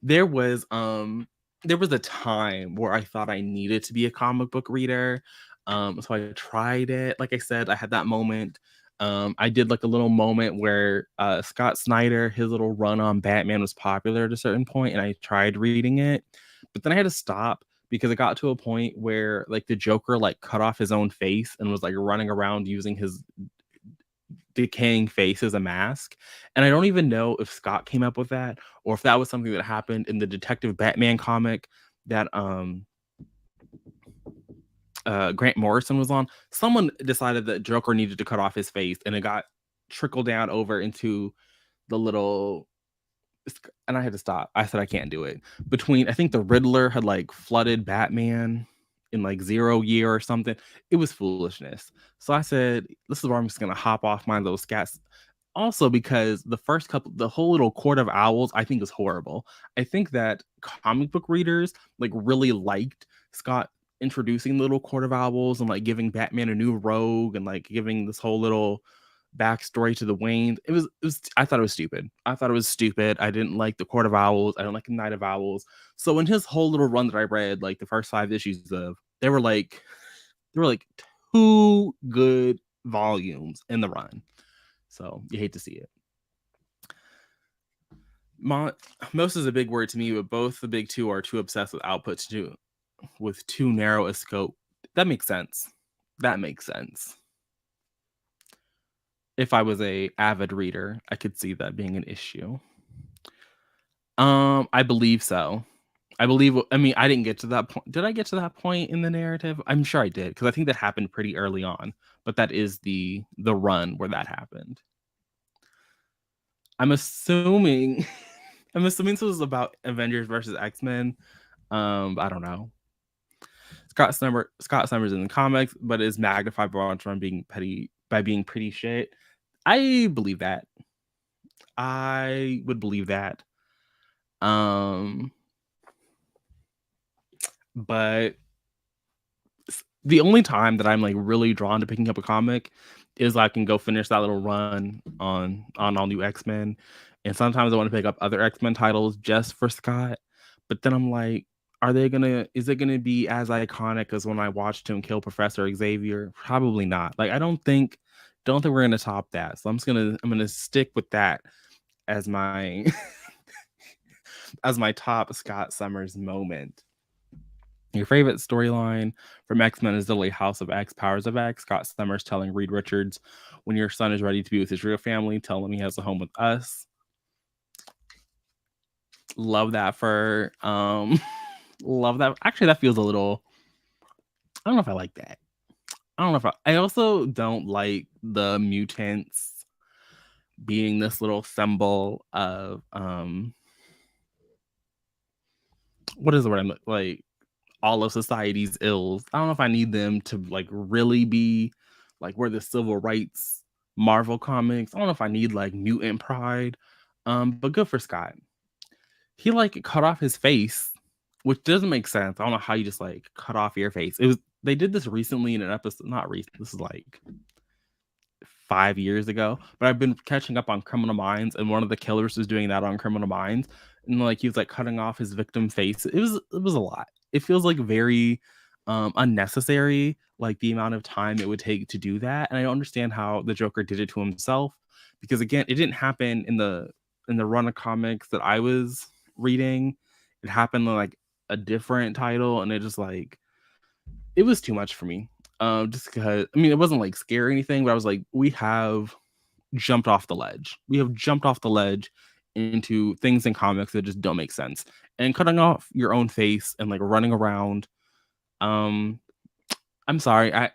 There was a time where I thought I needed to be a comic book reader. So I tried it. Like I said, I had that moment. I did like a little moment where Scott Snyder, his little run on Batman was popular at a certain point, and I tried reading it, but then I had to stop because it got to a point where like the Joker like cut off his own face and was like running around using his decaying face as a mask. And I don't even know if Scott came up with that or if that was something that happened in the Detective Batman comic that Grant Morrison was on. Someone decided that Joker needed to cut off his face, and it got trickled down over into the little. And I had to stop. I said I can't do it. I think the Riddler had like flooded Batman in like 0 year or something. It was foolishness. So I said, this is where I'm just gonna hop off my little scats. Also, because the whole little Court of Owls, I think is horrible. I think that comic book readers like really liked Scott introducing little Court of Owls and like giving Batman a new rogue and like giving this whole little backstory to the Waynes. I thought it was stupid. I thought it was stupid. I didn't like the Court of Owls. I don't like the Night of Owls. So in his whole little run that I read, like the first 5 issues of, there were like 2 good volumes in the run. So you hate to see it. Most is a big word to me, but both the big two are too obsessed with output with too narrow a scope. That makes sense. That makes sense. If I was a avid reader, I could see that being an issue. I believe so. I mean, I didn't get to that point. Did I get to that point in the narrative? I'm sure I did, because I think that happened pretty early on. But that is the run where that happened. I'm assuming this was about Avengers versus X-Men. I don't know. Scott Summers in the comics, but is magnified by being pretty shit. I believe that. I would believe that. But the only time that I'm like really drawn to picking up a comic is I can go finish that little run on all new X-Men. And sometimes I want to pick up other X-Men titles just for Scott. But then I'm like, is it gonna be as iconic as when I watched him kill Professor Xavier? Probably not. Like I don't think we're gonna top that. So I'm gonna stick with that as my as my top Scott Summers moment. Your favorite storyline from X-Men is the House of X, Powers of X. Scott Summers telling Reed Richards, when your son is ready to be with his real family, tell him he has a home with us. Love that for love that. Actually, that feels a little, I don't know if I like that. I also don't like the mutants being this little symbol of what is the word I'm like, all of society's ills. I don't know if I need them to like really be like where the civil rights Marvel comics. I don't know if I need like mutant pride. But good for Scott. He like cut off his face, which doesn't make sense. I don't know how you just like cut off your face. They did this recently in an episode, not recent. This is like 5 years ago, but I've been catching up on Criminal Minds, and one of the killers was doing that on Criminal Minds, and like he was like cutting off his victim face. It was a lot. It feels like very unnecessary, like the amount of time it would take to do that. And I don't understand how the Joker did it to himself, because again, it didn't happen in the run of comics that I was reading. It happened in like a different title, and it just like it was too much for me. Just because I mean, it wasn't like scary or anything, but I was like, we have jumped off the ledge. We have jumped off the ledge into things in comics that just don't make sense. And cutting off your own face and like running around. Um, I'm sorry, I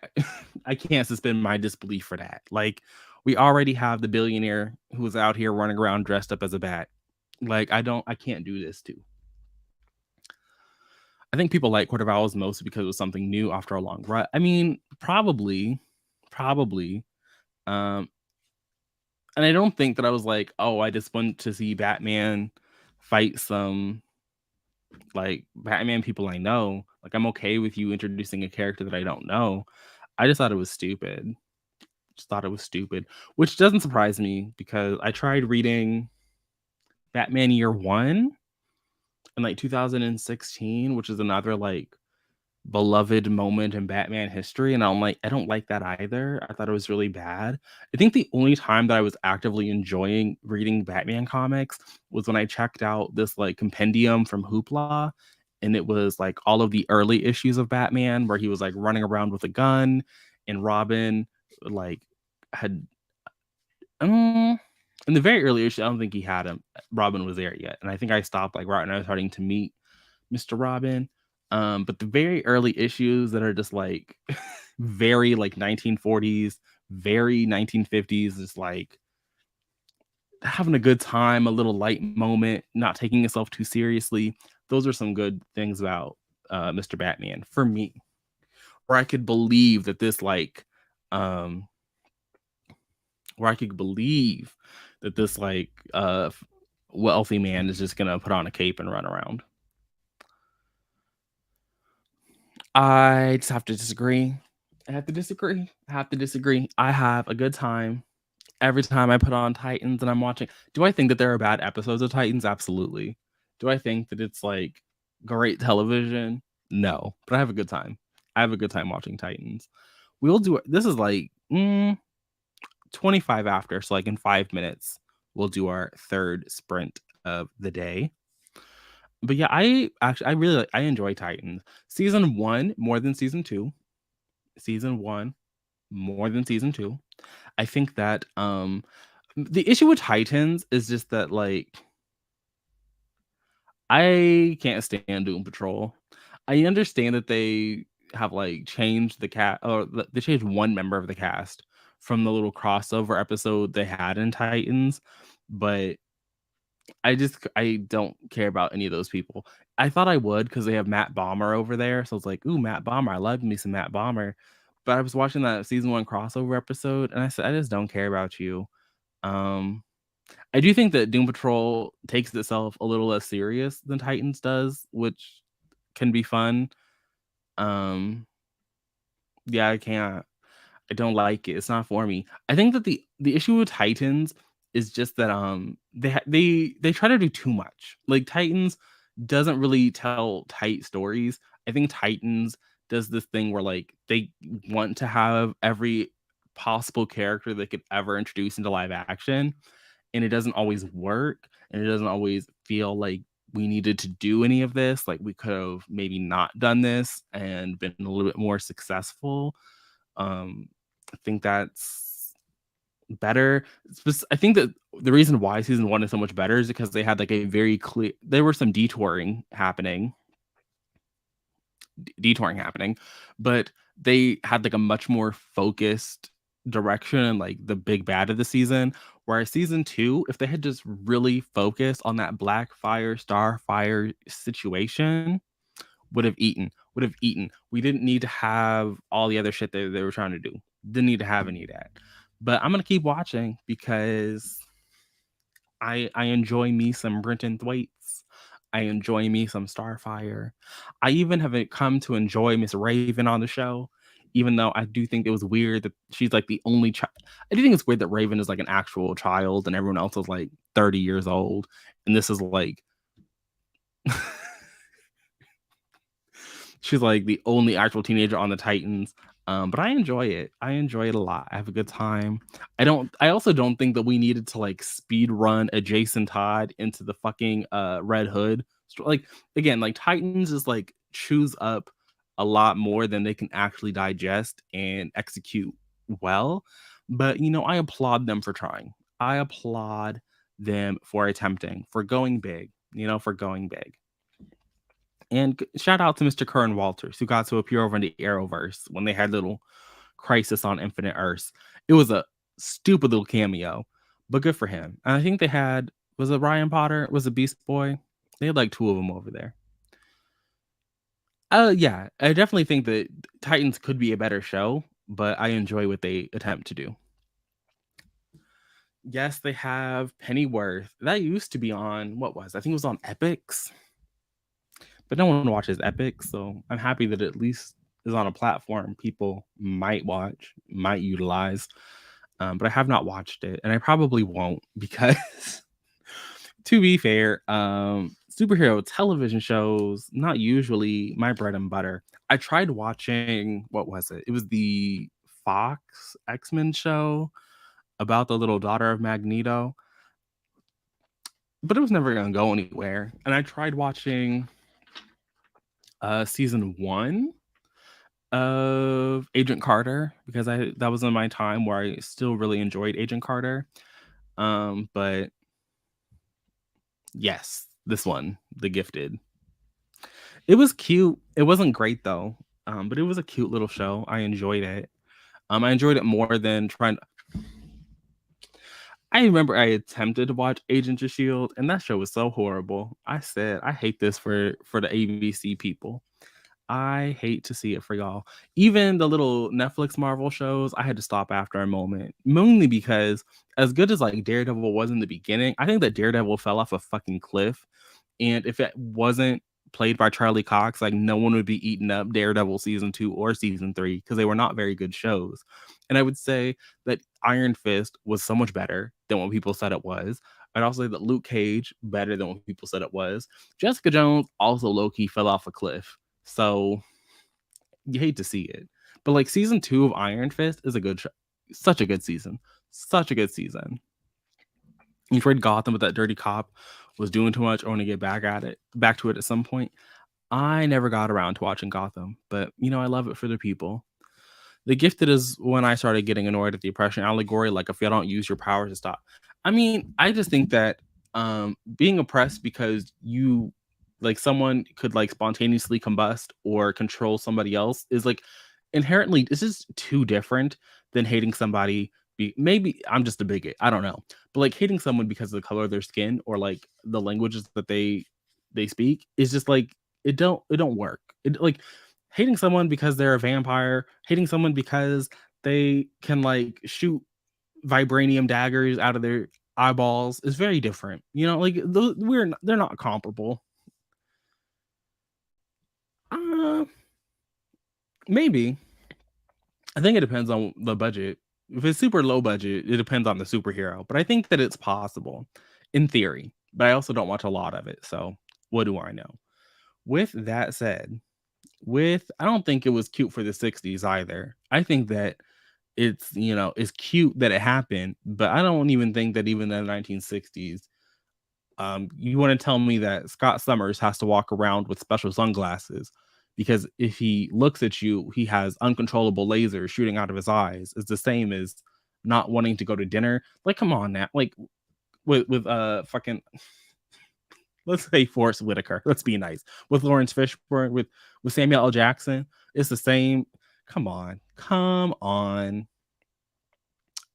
I can't suspend my disbelief for that. Like, we already have the billionaire who's out here running around dressed up as a bat. Like, I can't do this too. I think people like Quartervowels mostly because it was something new after a long run. I mean, probably. Um, and I don't think that I was like, oh, I just want to see Batman fight some like Batman people I know. Like, I'm okay with you introducing a character that I don't know. I just thought it was stupid. Just thought it was stupid, which doesn't surprise me because I tried reading Batman Year One in like 2016, which is another like beloved moment in Batman history, and I don't like that either. I thought it was really bad. I think the only time that I was actively enjoying reading Batman comics was when I checked out this like compendium from Hoopla, and it was like all of the early issues of Batman where he was like running around with a gun, and Robin like had in the very early issue, I don't think he had him. Robin was there yet, and I think I stopped like right when I was starting to meet Mr. Robin. But the very early issues that are just like very like 1940s, very 1950s, just like having a good time, a little light moment, not taking itself too seriously. Those are some good things about Mr. Batman for me, where I could believe that this like um where I could believe that this like wealthy man is just gonna put on a cape and run around. I just have to disagree. I have to disagree. I have to disagree. I have a good time every time I put on Titans and I'm watching. Do I think that there are bad episodes of Titans? Absolutely. Do I think that it's like great television? No, but I have a good time. I have a good time watching Titans. We'll do it. This is like 25 after, so like in 5 minutes, we'll do our third sprint of the day. But yeah, I really I enjoy Titans. Season 1 more than season 2. Season 1 more than season 2. I think that the issue with Titans is just that like I can't stand Doom Patrol. I understand that they have like changed the cat or they changed one member of the cast from the little crossover episode they had in Titans, but I don't care about any of those people. I thought I would because they have Matt Bomber over there, so I was like, "Ooh, Matt Bomber! I love me some Matt Bomber." But I was watching that season 1 crossover episode, and I said, "I just don't care about you." Um, I do think that Doom Patrol takes itself a little less serious than Titans does, which can be fun. Um, yeah, I can't. I don't like it. It's not for me. I think that the issue with Titans is just that they try to do too much. Like Titans doesn't really tell tight stories. I think Titans does this thing where like they want to have every possible character they could ever introduce into live action, and it doesn't always work, and it doesn't always feel like we needed to do any of this. Like we could have maybe not done this and been a little bit more successful. I think that's better. I think that the reason why season 1 is so much better is because they had like a very clear there were some detouring happening, but they had like a much more focused direction and like the big bad of the season. Whereas season 2, if they had just really focused on that Blackfire, Starfire situation, would have eaten. We didn't need to have all the other shit they were trying to do. Didn't need to have any of that. But I'm gonna keep watching because I enjoy me some Brenton Thwaites. I enjoy me some Starfire. I even have come to enjoy Miss Raven on the show, even though I do think it was weird that she's like the only child. I do think it's weird that Raven is like an actual child and everyone else is like 30 years old. And this is like She's like the only actual teenager on the Titans. But I enjoy it. I enjoy it a lot. I have a good time. I also don't think that we needed to like speed run a Jason Todd into the fucking Red Hood. Like again, like Titans is like chews up a lot more than they can actually digest and execute well. But I applaud them for trying. I applaud them for attempting, for going big, for going big. And shout out to Mr. Curran Walters, who got to appear over in the Arrowverse when they had little Crisis on Infinite Earths. It was a stupid little cameo, but good for him. And I think they had, was it Ryan Potter? Was it Beast Boy? They had like two of them over there. Yeah, I definitely think that Titans could be a better show, but I enjoy what they attempt to do. Yes, they have Pennyworth. That used to be on, what was? I think it was on Epics, but no one watches Epics, so I'm happy that at least is on a platform people might watch, might utilize. But I have not watched it, and I probably won't because, to be fair, superhero television shows not usually my bread and butter. I tried watching, what was it? It was the Fox X-Men show about the little daughter of Magneto, but it was never going to go anywhere. And I tried watching season 1 of Agent Carter because that was in my time where I still really enjoyed Agent Carter. But yes, this one, The Gifted. It was cute. It wasn't great though. But it was a cute little show. I enjoyed it. I enjoyed it more than trying. I remember I attempted to watch Agents of Shield, and that show was so horrible. I said, I hate this for the ABC people. I hate to see it for y'all. Even the little Netflix Marvel shows, I had to stop after a moment. Mainly because as good as like Daredevil was in the beginning, I think that Daredevil fell off a fucking cliff. And if it wasn't played by Charlie Cox, like no one would be eating up Daredevil season 2 or season 3 because they were not very good shows. And I would say that Iron Fist was so much better than what people said it was. I'd also say that Luke Cage better than what people said it was. Jessica Jones also low key fell off a cliff. So you hate to see it. But like season 2 of Iron Fist is a good show. Such a good season. Such a good season. You tried Gotham, but that dirty cop was doing too much. I want to get back to it at some point. I never got around to watching Gotham, but I love it for the people. The Gifted is when I started getting annoyed at the oppression allegory. Like, if you don't use your powers to stop. I mean, I just think that being oppressed because you like someone could like spontaneously combust or control somebody else is like inherently this is too different than hating somebody. Maybe I'm just a bigot. I don't know, but like hating someone because of the color of their skin or like the languages that they speak is just like it don't work. It like hating someone because they're a vampire, hating someone because they can like shoot vibranium daggers out of their eyeballs is very different. Like they're not comparable. Uh, Maybe. I think it depends on the budget. If it's super low budget, it depends on the superhero. But I think that it's possible in theory. But I also don't watch a lot of it. So what do I know? With that said, I don't think it was cute for the 60s either. I think that it's cute that it happened, but I don't even think that even in the 1960s, you want to tell me that Scott Summers has to walk around with special sunglasses because if he looks at you, he has uncontrollable lasers shooting out of his eyes. It's the same as not wanting to go to dinner. Like, come on now. Like with fucking let's say Forrest Whitaker. Let's be nice. With Lawrence Fishburne, with Samuel L. Jackson, it's the same. Come on. Come on.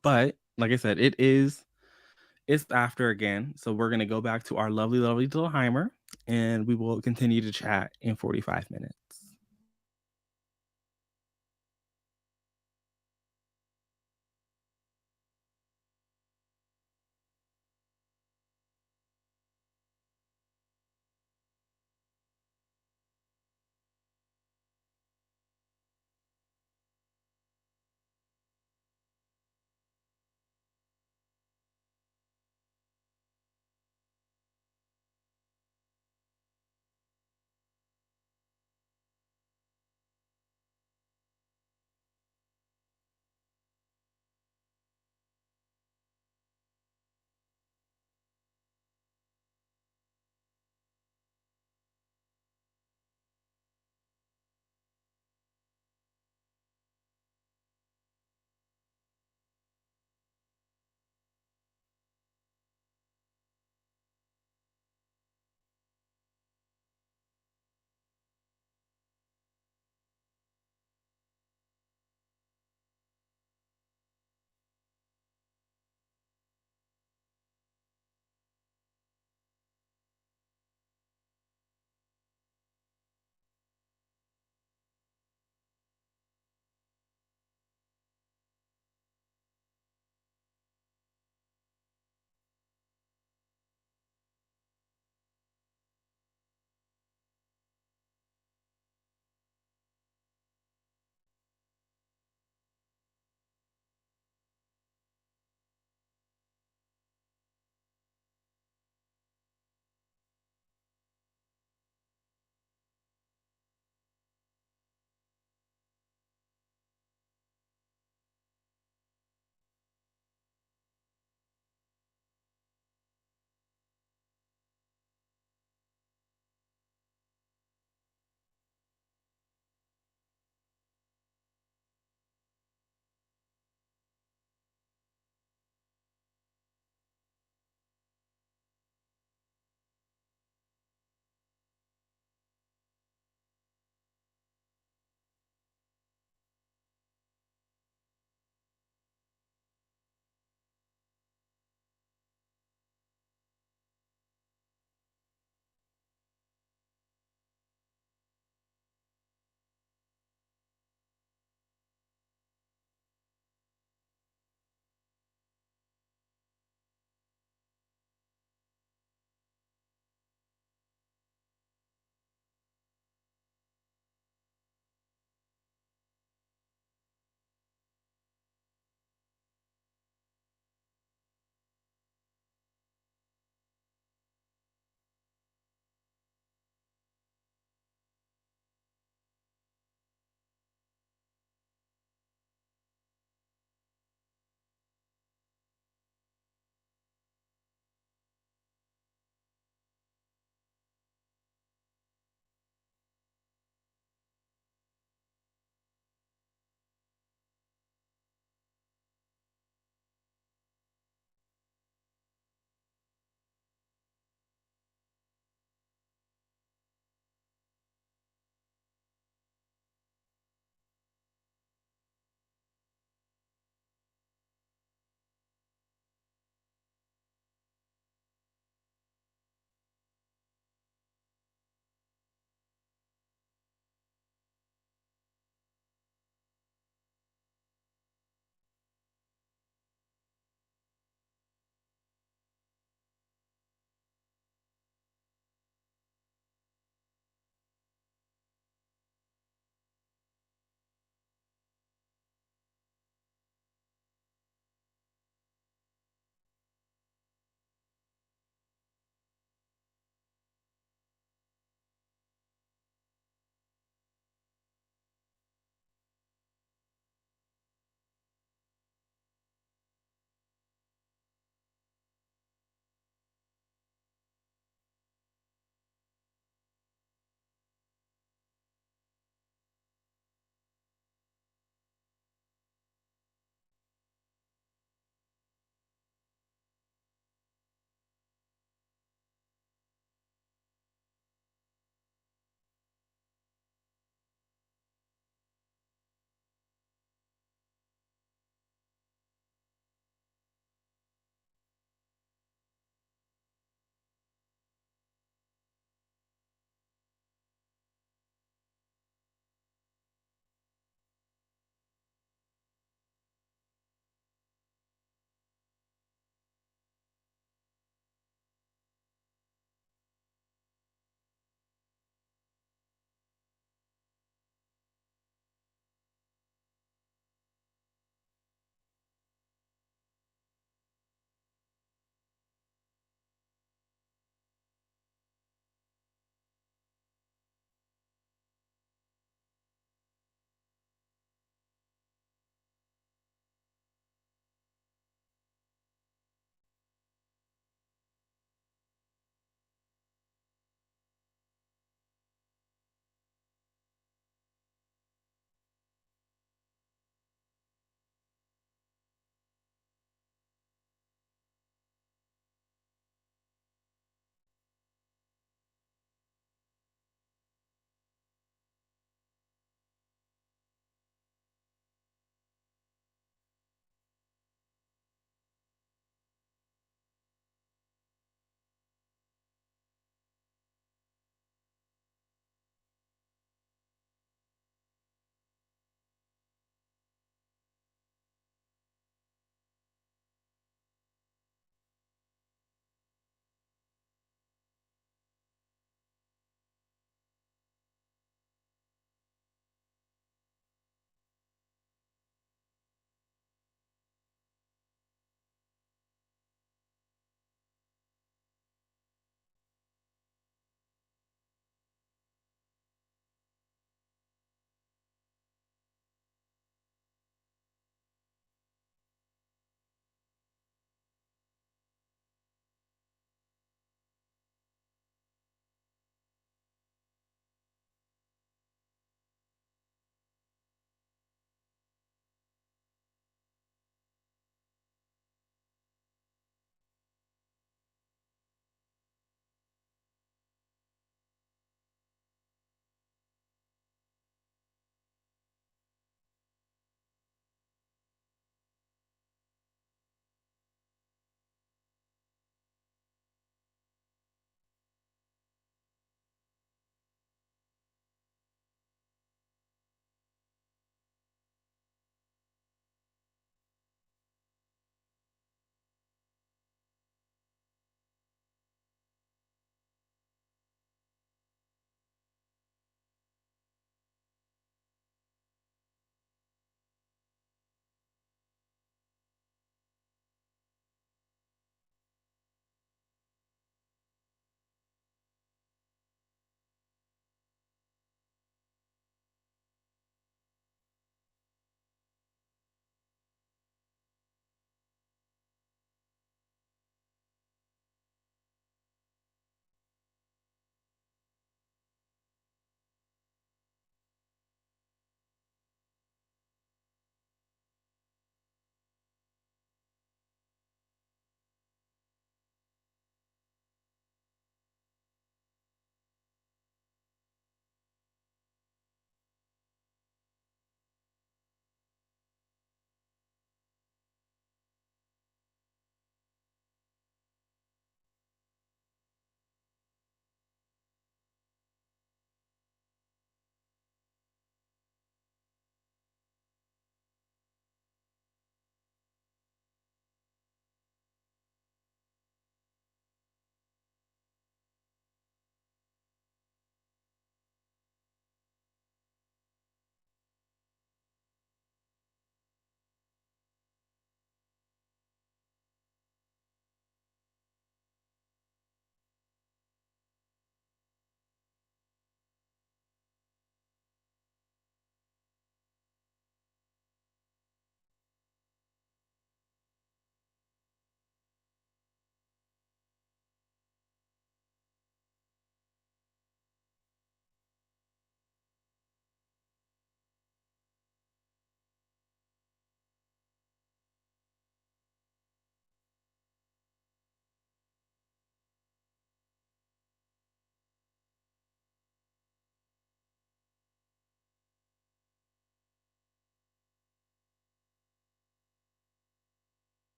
But like I said, it's after again. So we're gonna go back to our lovely, lovely Dillheimer and we will continue to chat in 45 minutes.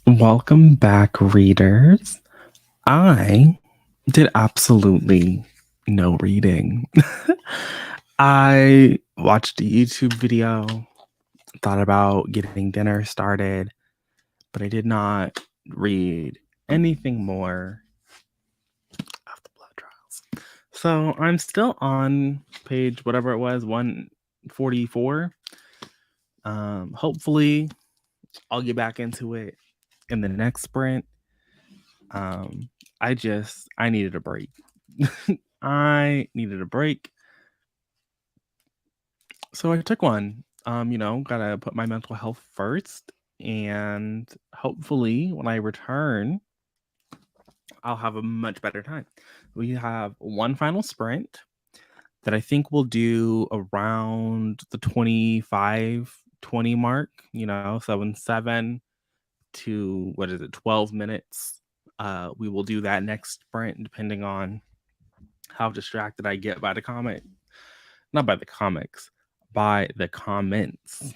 Welcome back, readers. I did absolutely no reading. I watched a YouTube video, thought about getting dinner started, but I did not read anything more of the blood trials. So I'm still on page whatever it was, 144. Hopefully I'll get back into it in the next sprint. I needed a break. I needed a break. So I took one. Gotta put my mental health first. And hopefully when I return, I'll have a much better time. We have one final sprint that I think we'll do around the 25-20 mark, 7 to 12 minutes. We will do that next sprint depending on how distracted I get by the comment. Not by the comics, by the comments.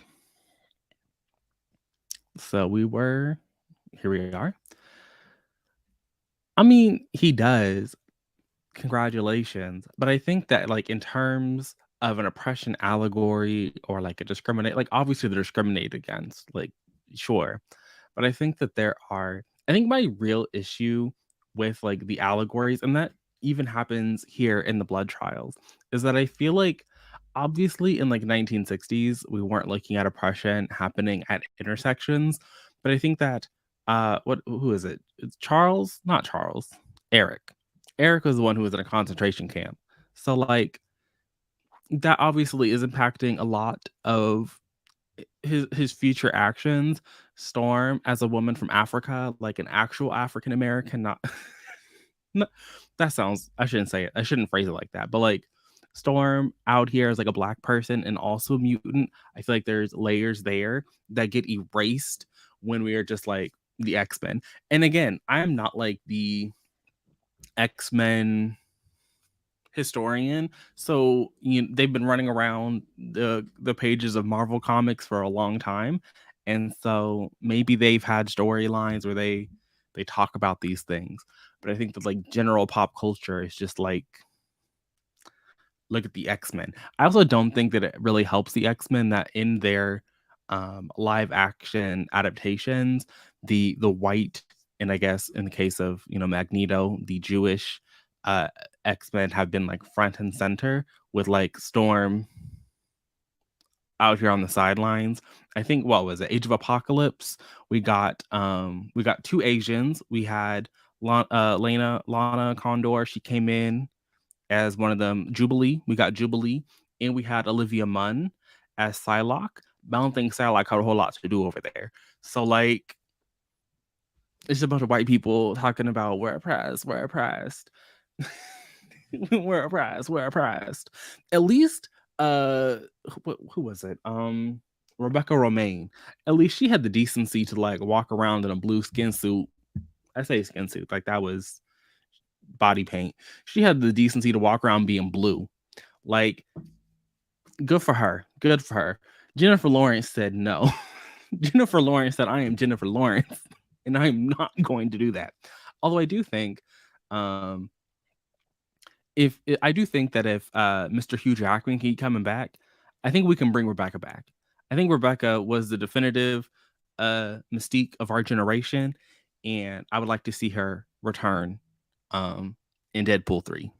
So here we are. I mean, he does. Congratulations. But I think that, like, in terms of an oppression allegory or like a discriminate, like, obviously they're discriminated against, like, sure. But I think my real issue with like the allegories, and that even happens here in the blood trials, is that I feel like obviously in like 1960s, we weren't looking at oppression happening at intersections. But I think that who is it? It's Charles, not Charles, Eric. Eric was the one who was in a concentration camp. So like that obviously is impacting a lot of his future actions. Storm as a woman from Africa, like an actual African American, not no, that sounds, I shouldn't say it. I shouldn't phrase it like that. But like Storm out here as like a black person and also a mutant, I feel like there's layers there that get erased when we are just like the X-Men. And again, I'm not like the X-Men historian, so they've been running around the pages of Marvel comics for a long time, and so maybe they've had storylines where they talk about these things. But I think that like general pop culture is just like, look at the X-Men. I also don't think that it really helps the X-Men that in their live action adaptations, the white, and I guess in the case of Magneto, the Jewish uh X-Men have been like front and center, with like Storm out here on the sidelines. I think, what was it, Age of Apocalypse? We got two Asians. We had Lana Condor. She came in as one of them. Jubilee. We got Jubilee, and we had Olivia Munn as Psylocke. But I don't think Psylocke had a whole lot to do over there. So like, it's a bunch of white people talking about we're oppressed, we're oppressed. We're oppressed, we're oppressed. At least who was it? Rebecca Romaine. At least she had the decency to like walk around in a blue skin suit. I say skin suit, like that was body paint. She had the decency to walk around being blue. Like, good for her. Good for her. Jennifer Lawrence said no. Jennifer Lawrence said, I am Jennifer Lawrence, and I'm not going to do that. Although I do think, if I do think that if Mr. Hugh Jackman can keep coming back, I think we can bring Rebecca back. I think Rebecca was the definitive mystique of our generation, and I would like to see her return in Deadpool 3.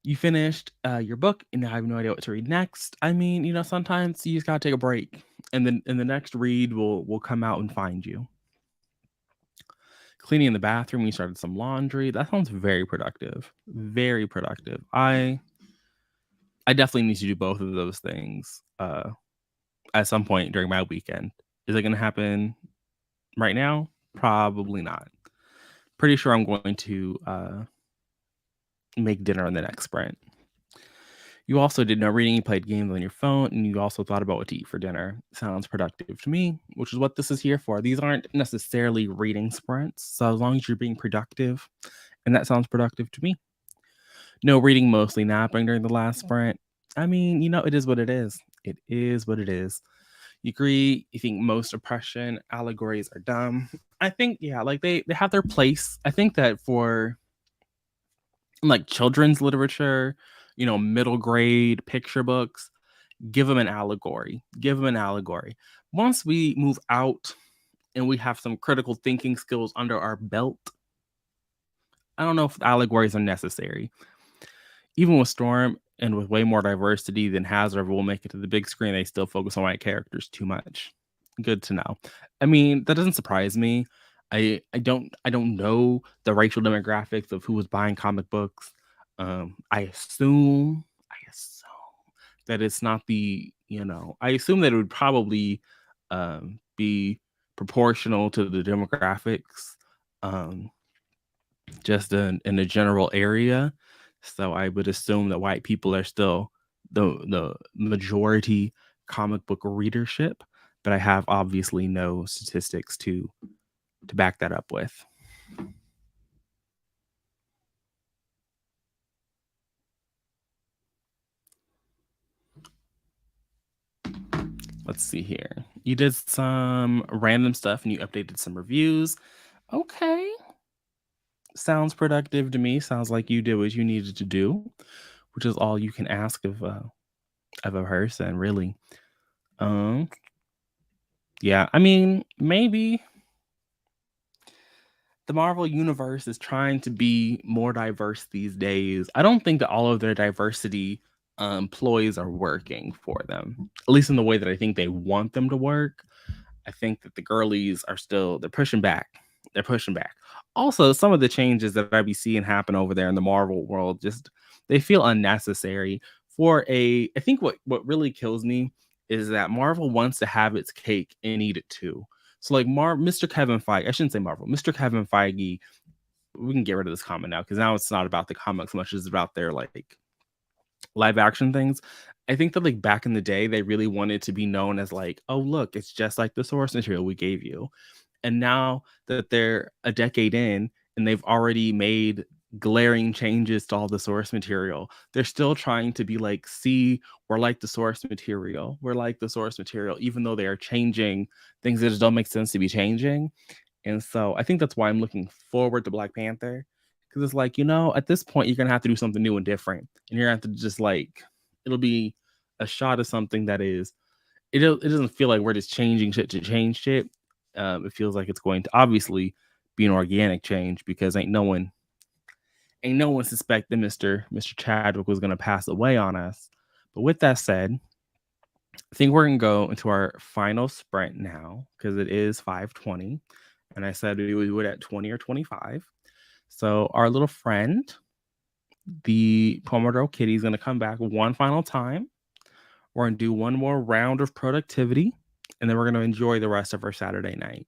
You finished your book and I have no idea what to read next. I mean, sometimes you just gotta take a break, and then the next read will come out and find you. Cleaning in the bathroom, we started some laundry. That sounds very productive. Very productive. I definitely need to do both of those things at some point during my weekend. Is it gonna happen right now? Probably not. Pretty sure I'm going to make dinner on the next sprint. You also did no reading, you played games on your phone, and you also thought about what to eat for dinner. Sounds productive to me, which is what this is here for. These aren't necessarily reading sprints, so as long as you're being productive, and that sounds productive to me. No reading, mostly napping during the last sprint. I mean, it is what it is. It is what it is. You agree? You think most oppression allegories are dumb? I think, yeah, like they have their place. I think that for like children's literature, middle grade picture books, give them an allegory. Give them an allegory. Once we move out and we have some critical thinking skills under our belt, I don't know if allegories are necessary. Even with Storm and with way more diversity than Hazard will make it to the big screen, they still focus on white characters too much. Good to know. I mean, that doesn't surprise me. I don't know the racial demographics of who was buying comic books. I assume that it's not I assume that it would probably be proportional to the demographics. Um, just in a general area. So I would assume that white people are still the majority comic book readership, but I have obviously no statistics to back that up with. Let's see here. You did some random stuff and you updated some reviews. Okay. Sounds productive to me. Sounds like you did what you needed to do, which is all you can ask of a person, really. Um, yeah, I mean, maybe the Marvel universe is trying to be more diverse these days. I don't think that all of their diversity ploys are working for them, at least in the way that I think they want them to work. I think that the girlies are still they're pushing back. They're pushing back. Also, some of the changes that I be seeing happen over there in the Marvel world just they feel unnecessary. I think what really kills me is that Marvel wants to have its cake and eat it too. So like Mr. Kevin Feige, I shouldn't say Marvel, Mr. Kevin Feige, we can get rid of this comment now because now it's not about the comics so much as about their like live action things. I think that like back in the day, they really wanted to be known as like, oh look, it's just like the source material we gave you. And now that they're a decade in and they've already made glaring changes to all the source material, they're still trying to be like, see, we're like the source material. We're like the source material, even though they are changing things that just don't make sense to be changing. And so I think that's why I'm looking forward to Black Panther. Because it's like, at this point, you're going to have to do something new and different. And you're going to have to just like, it'll be a shot of something that is, it doesn't feel like we're just changing shit to change shit. It feels like it's going to obviously be an organic change because ain't no one suspected Mr. Chadwick was going to pass away on us. But with that said, I think we're gonna go into our final sprint now because it is 5:20, and I said we would do it at 20 or 25. So our little friend, the Pomodoro Kitty, is gonna come back one final time. We're gonna do one more round of productivity, and then we're gonna enjoy the rest of our Saturday night.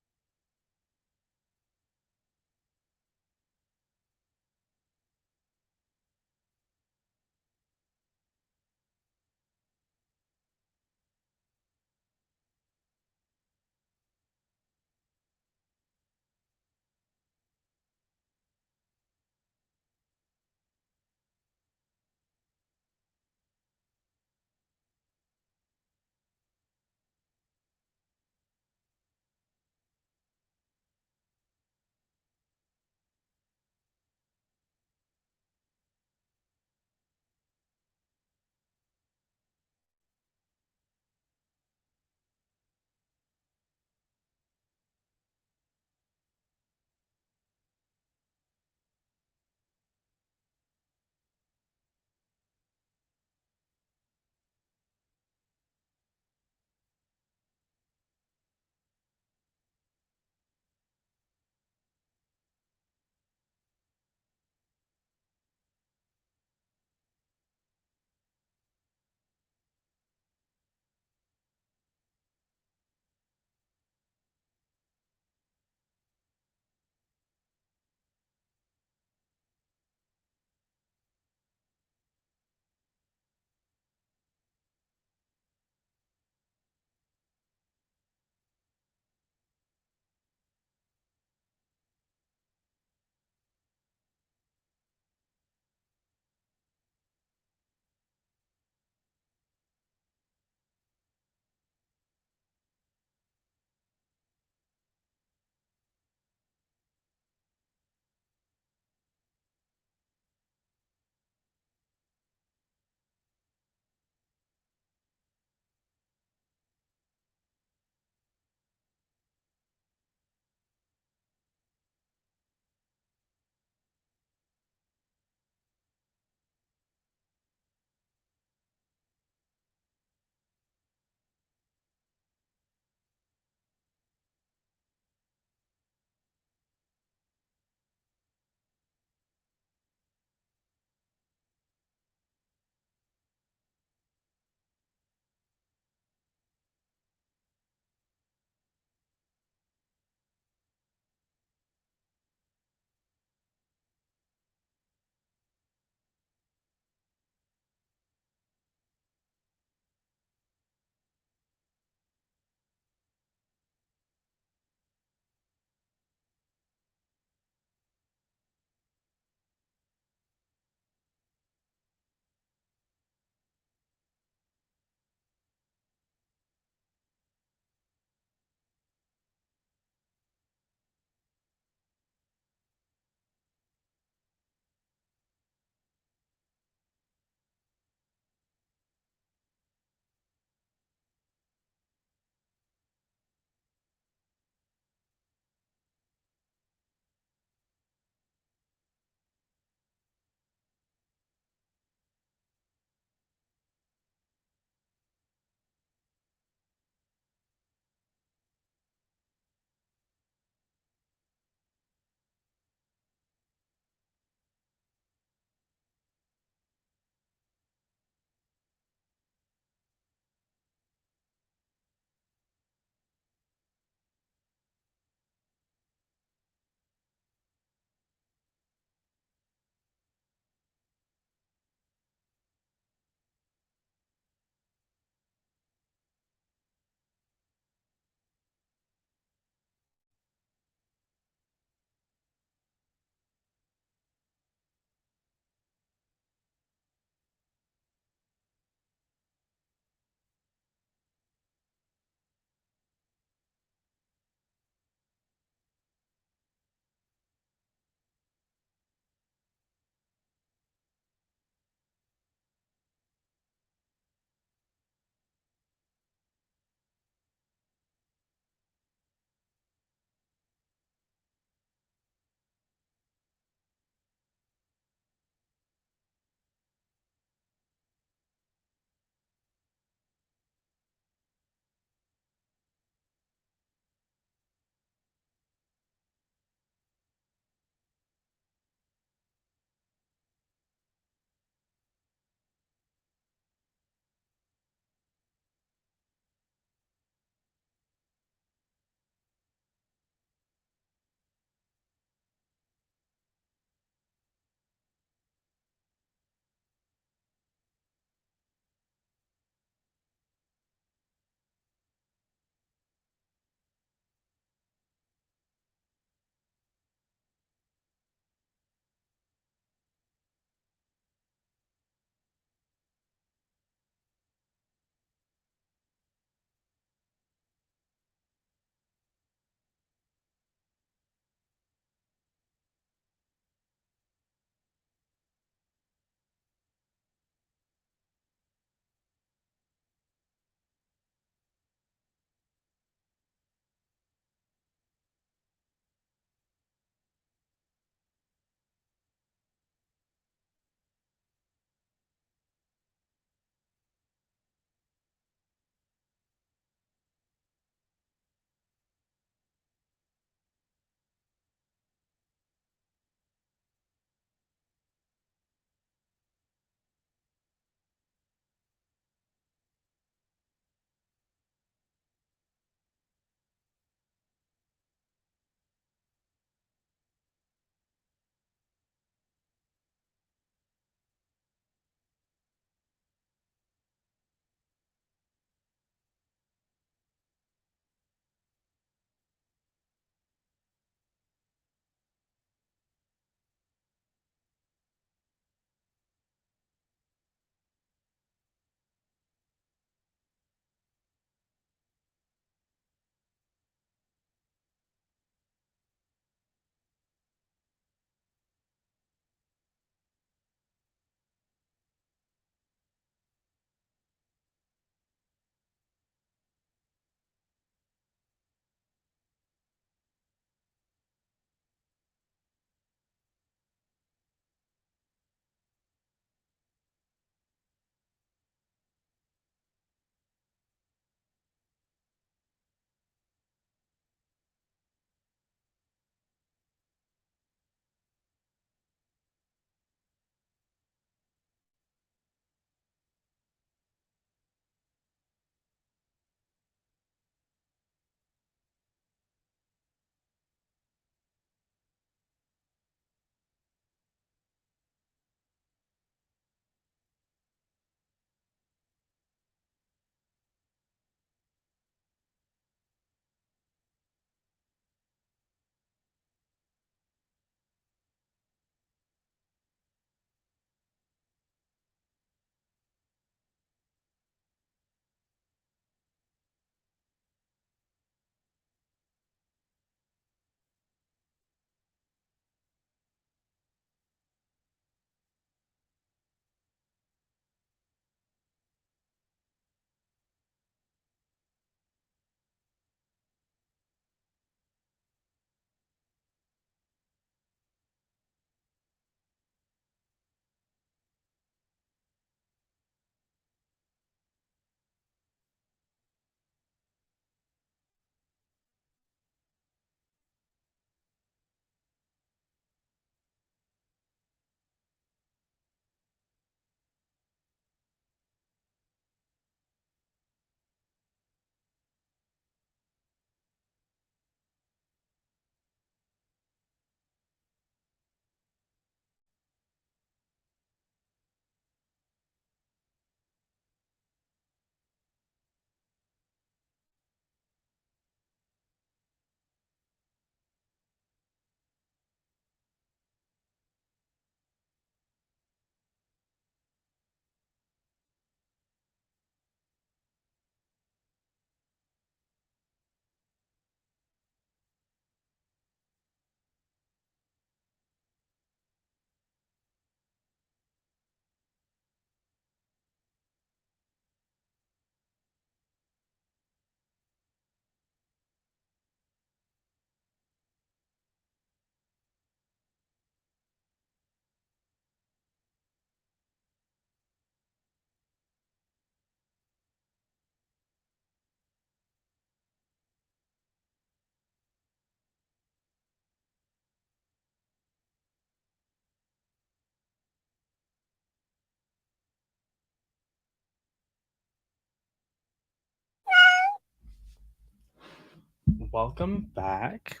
Welcome back.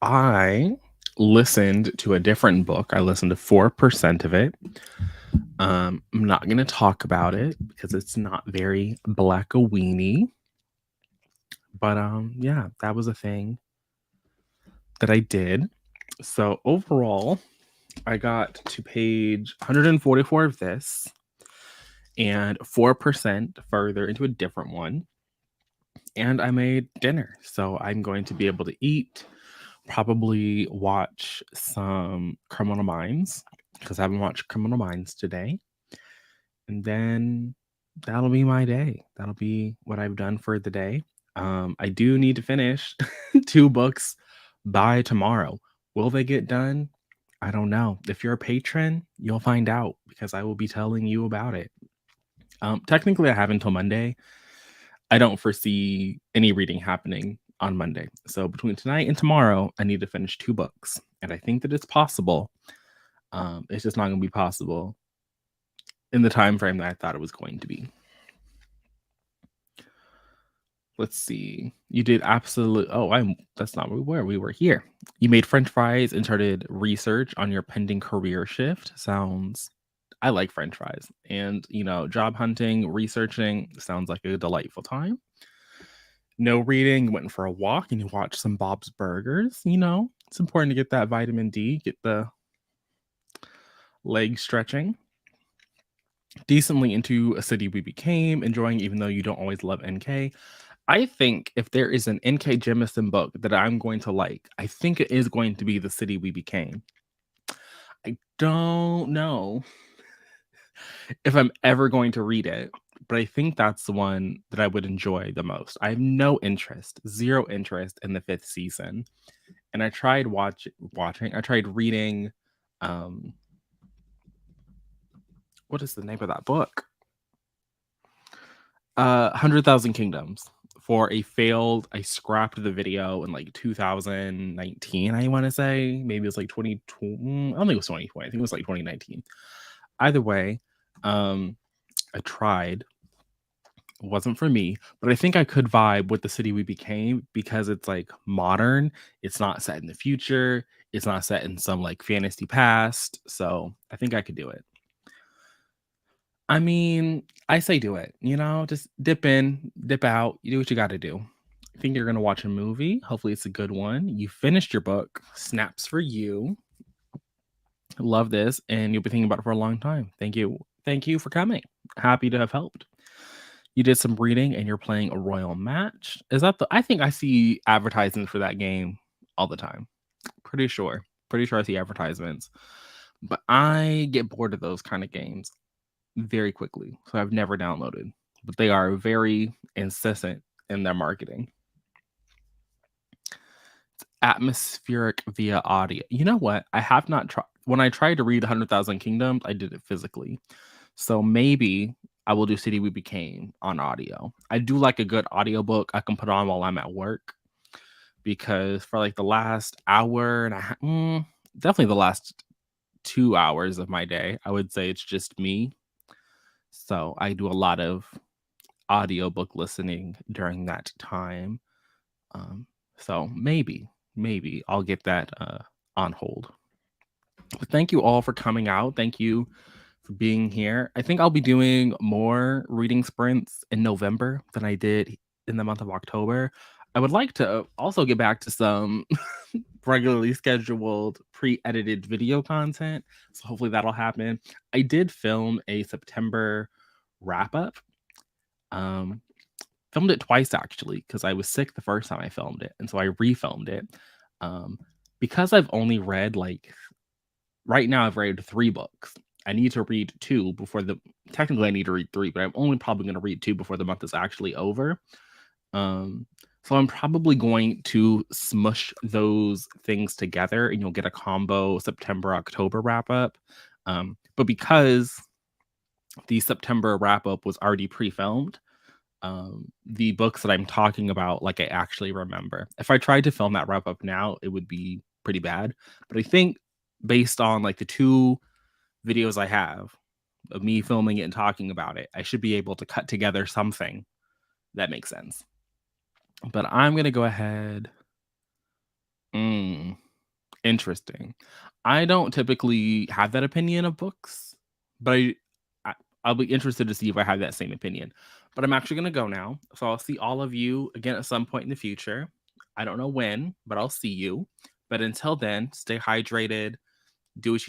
I listened to a different book. I listened to 4% of it. I'm not going to talk about it because it's not very black-a-weenie. But yeah, that was a thing that I did. So overall, I got to page 144 of this and 4% further into a different one. And I made dinner. So I'm going to be able to eat, probably watch some Criminal Minds because I haven't watched Criminal Minds today. And then that'll be my day. That'll be what I've done for the day. I do need to finish 2 books by tomorrow. Will they get done? I don't know. If you're a patron, you'll find out because I will be telling you about it. Technically, I have until Monday. I don't foresee any reading happening on Monday. So between tonight and tomorrow, I need to finish 2 books. And I think that it's possible. It's just not going to be possible in the time frame that I thought it was going to be. Let's see. You did absolute. That's not where we were. We were here. You made French fries and started research on your pending career shift. I like French fries. And, job hunting, researching sounds like a delightful time. No reading, you went for a walk and you watched some Bob's Burgers. It's important to get that vitamin D, get the leg stretching. Decently into A City We Became, enjoying even though you don't always love NK. I think if there is an N.K. Jemisin book that I'm going to like, I think it is going to be The City We Became. I don't know if I'm ever going to read it, but I think that's the one that I would enjoy the most. I have zero interest in the 5th season. And I tried I tried reading, what is the name of that book? 100,000 Kingdoms. I scrapped the video in like 2019, I want to say. Maybe it was like 2020. I don't think it was 2020. I think it was like 2019. Either way, I tried. It wasn't for me, but I think I could vibe with The City We Became because it's like modern. It's not set in the future. It's not set in some like fantasy past. So I think I could do it. I mean, I say do it, just dip in, dip out. You do what you got to do. I think you're going to watch a movie. Hopefully it's a good one. You finished your book. Snaps for you. Love this. And you'll be thinking about it for a long time. Thank you. Thank you for coming. Happy to have helped. You did some reading and you're playing a royal match. I think I see advertisements for that game all the time. Pretty sure I see advertisements. But I get bored of those kind of games very quickly. So I've never downloaded, but they are very incessant in their marketing. It's atmospheric via audio. You know what? I have not tried. When I tried to read 100,000 Kingdoms, I did it physically. So maybe I will do City We Became on audio. I do like a good audiobook I can put on while I'm at work because for like the last hour and a half, definitely the last 2 hours of my day, I would say it's just me. So I do a lot of audiobook listening during that time. So maybe I'll get that on hold. But thank you all for coming out. Thank you for being here. I think I'll be doing more reading sprints in November than I did in the month of October. I would like to also get back to some regularly scheduled pre-edited video content. So hopefully that'll happen. I did film a September wrap-up. Filmed it twice actually because I was sick the first time I filmed it, and so I refilmed it. Because I've only read right now I've read 3 books. I need to read 2 technically I need to read 3, but I'm only probably going to read 2 before the month is actually over. So I'm probably going to smush those things together and you'll get a combo September-October wrap-up. But because the September wrap-up was already pre-filmed, the books that I'm talking about, I actually remember. If I tried to film that wrap-up now, it would be pretty bad. But I think based on the 2 videos I have of me filming it and talking about it, I should be able to cut together something that makes sense. But I'm gonna go ahead. Mm, interesting. I don't typically have that opinion of books, but I I'll be interested to see if I have that same opinion. But I'm actually gonna go now. So I'll see all of you again at some point in the future. I don't know when, but I'll see you. But until then, stay hydrated, do what you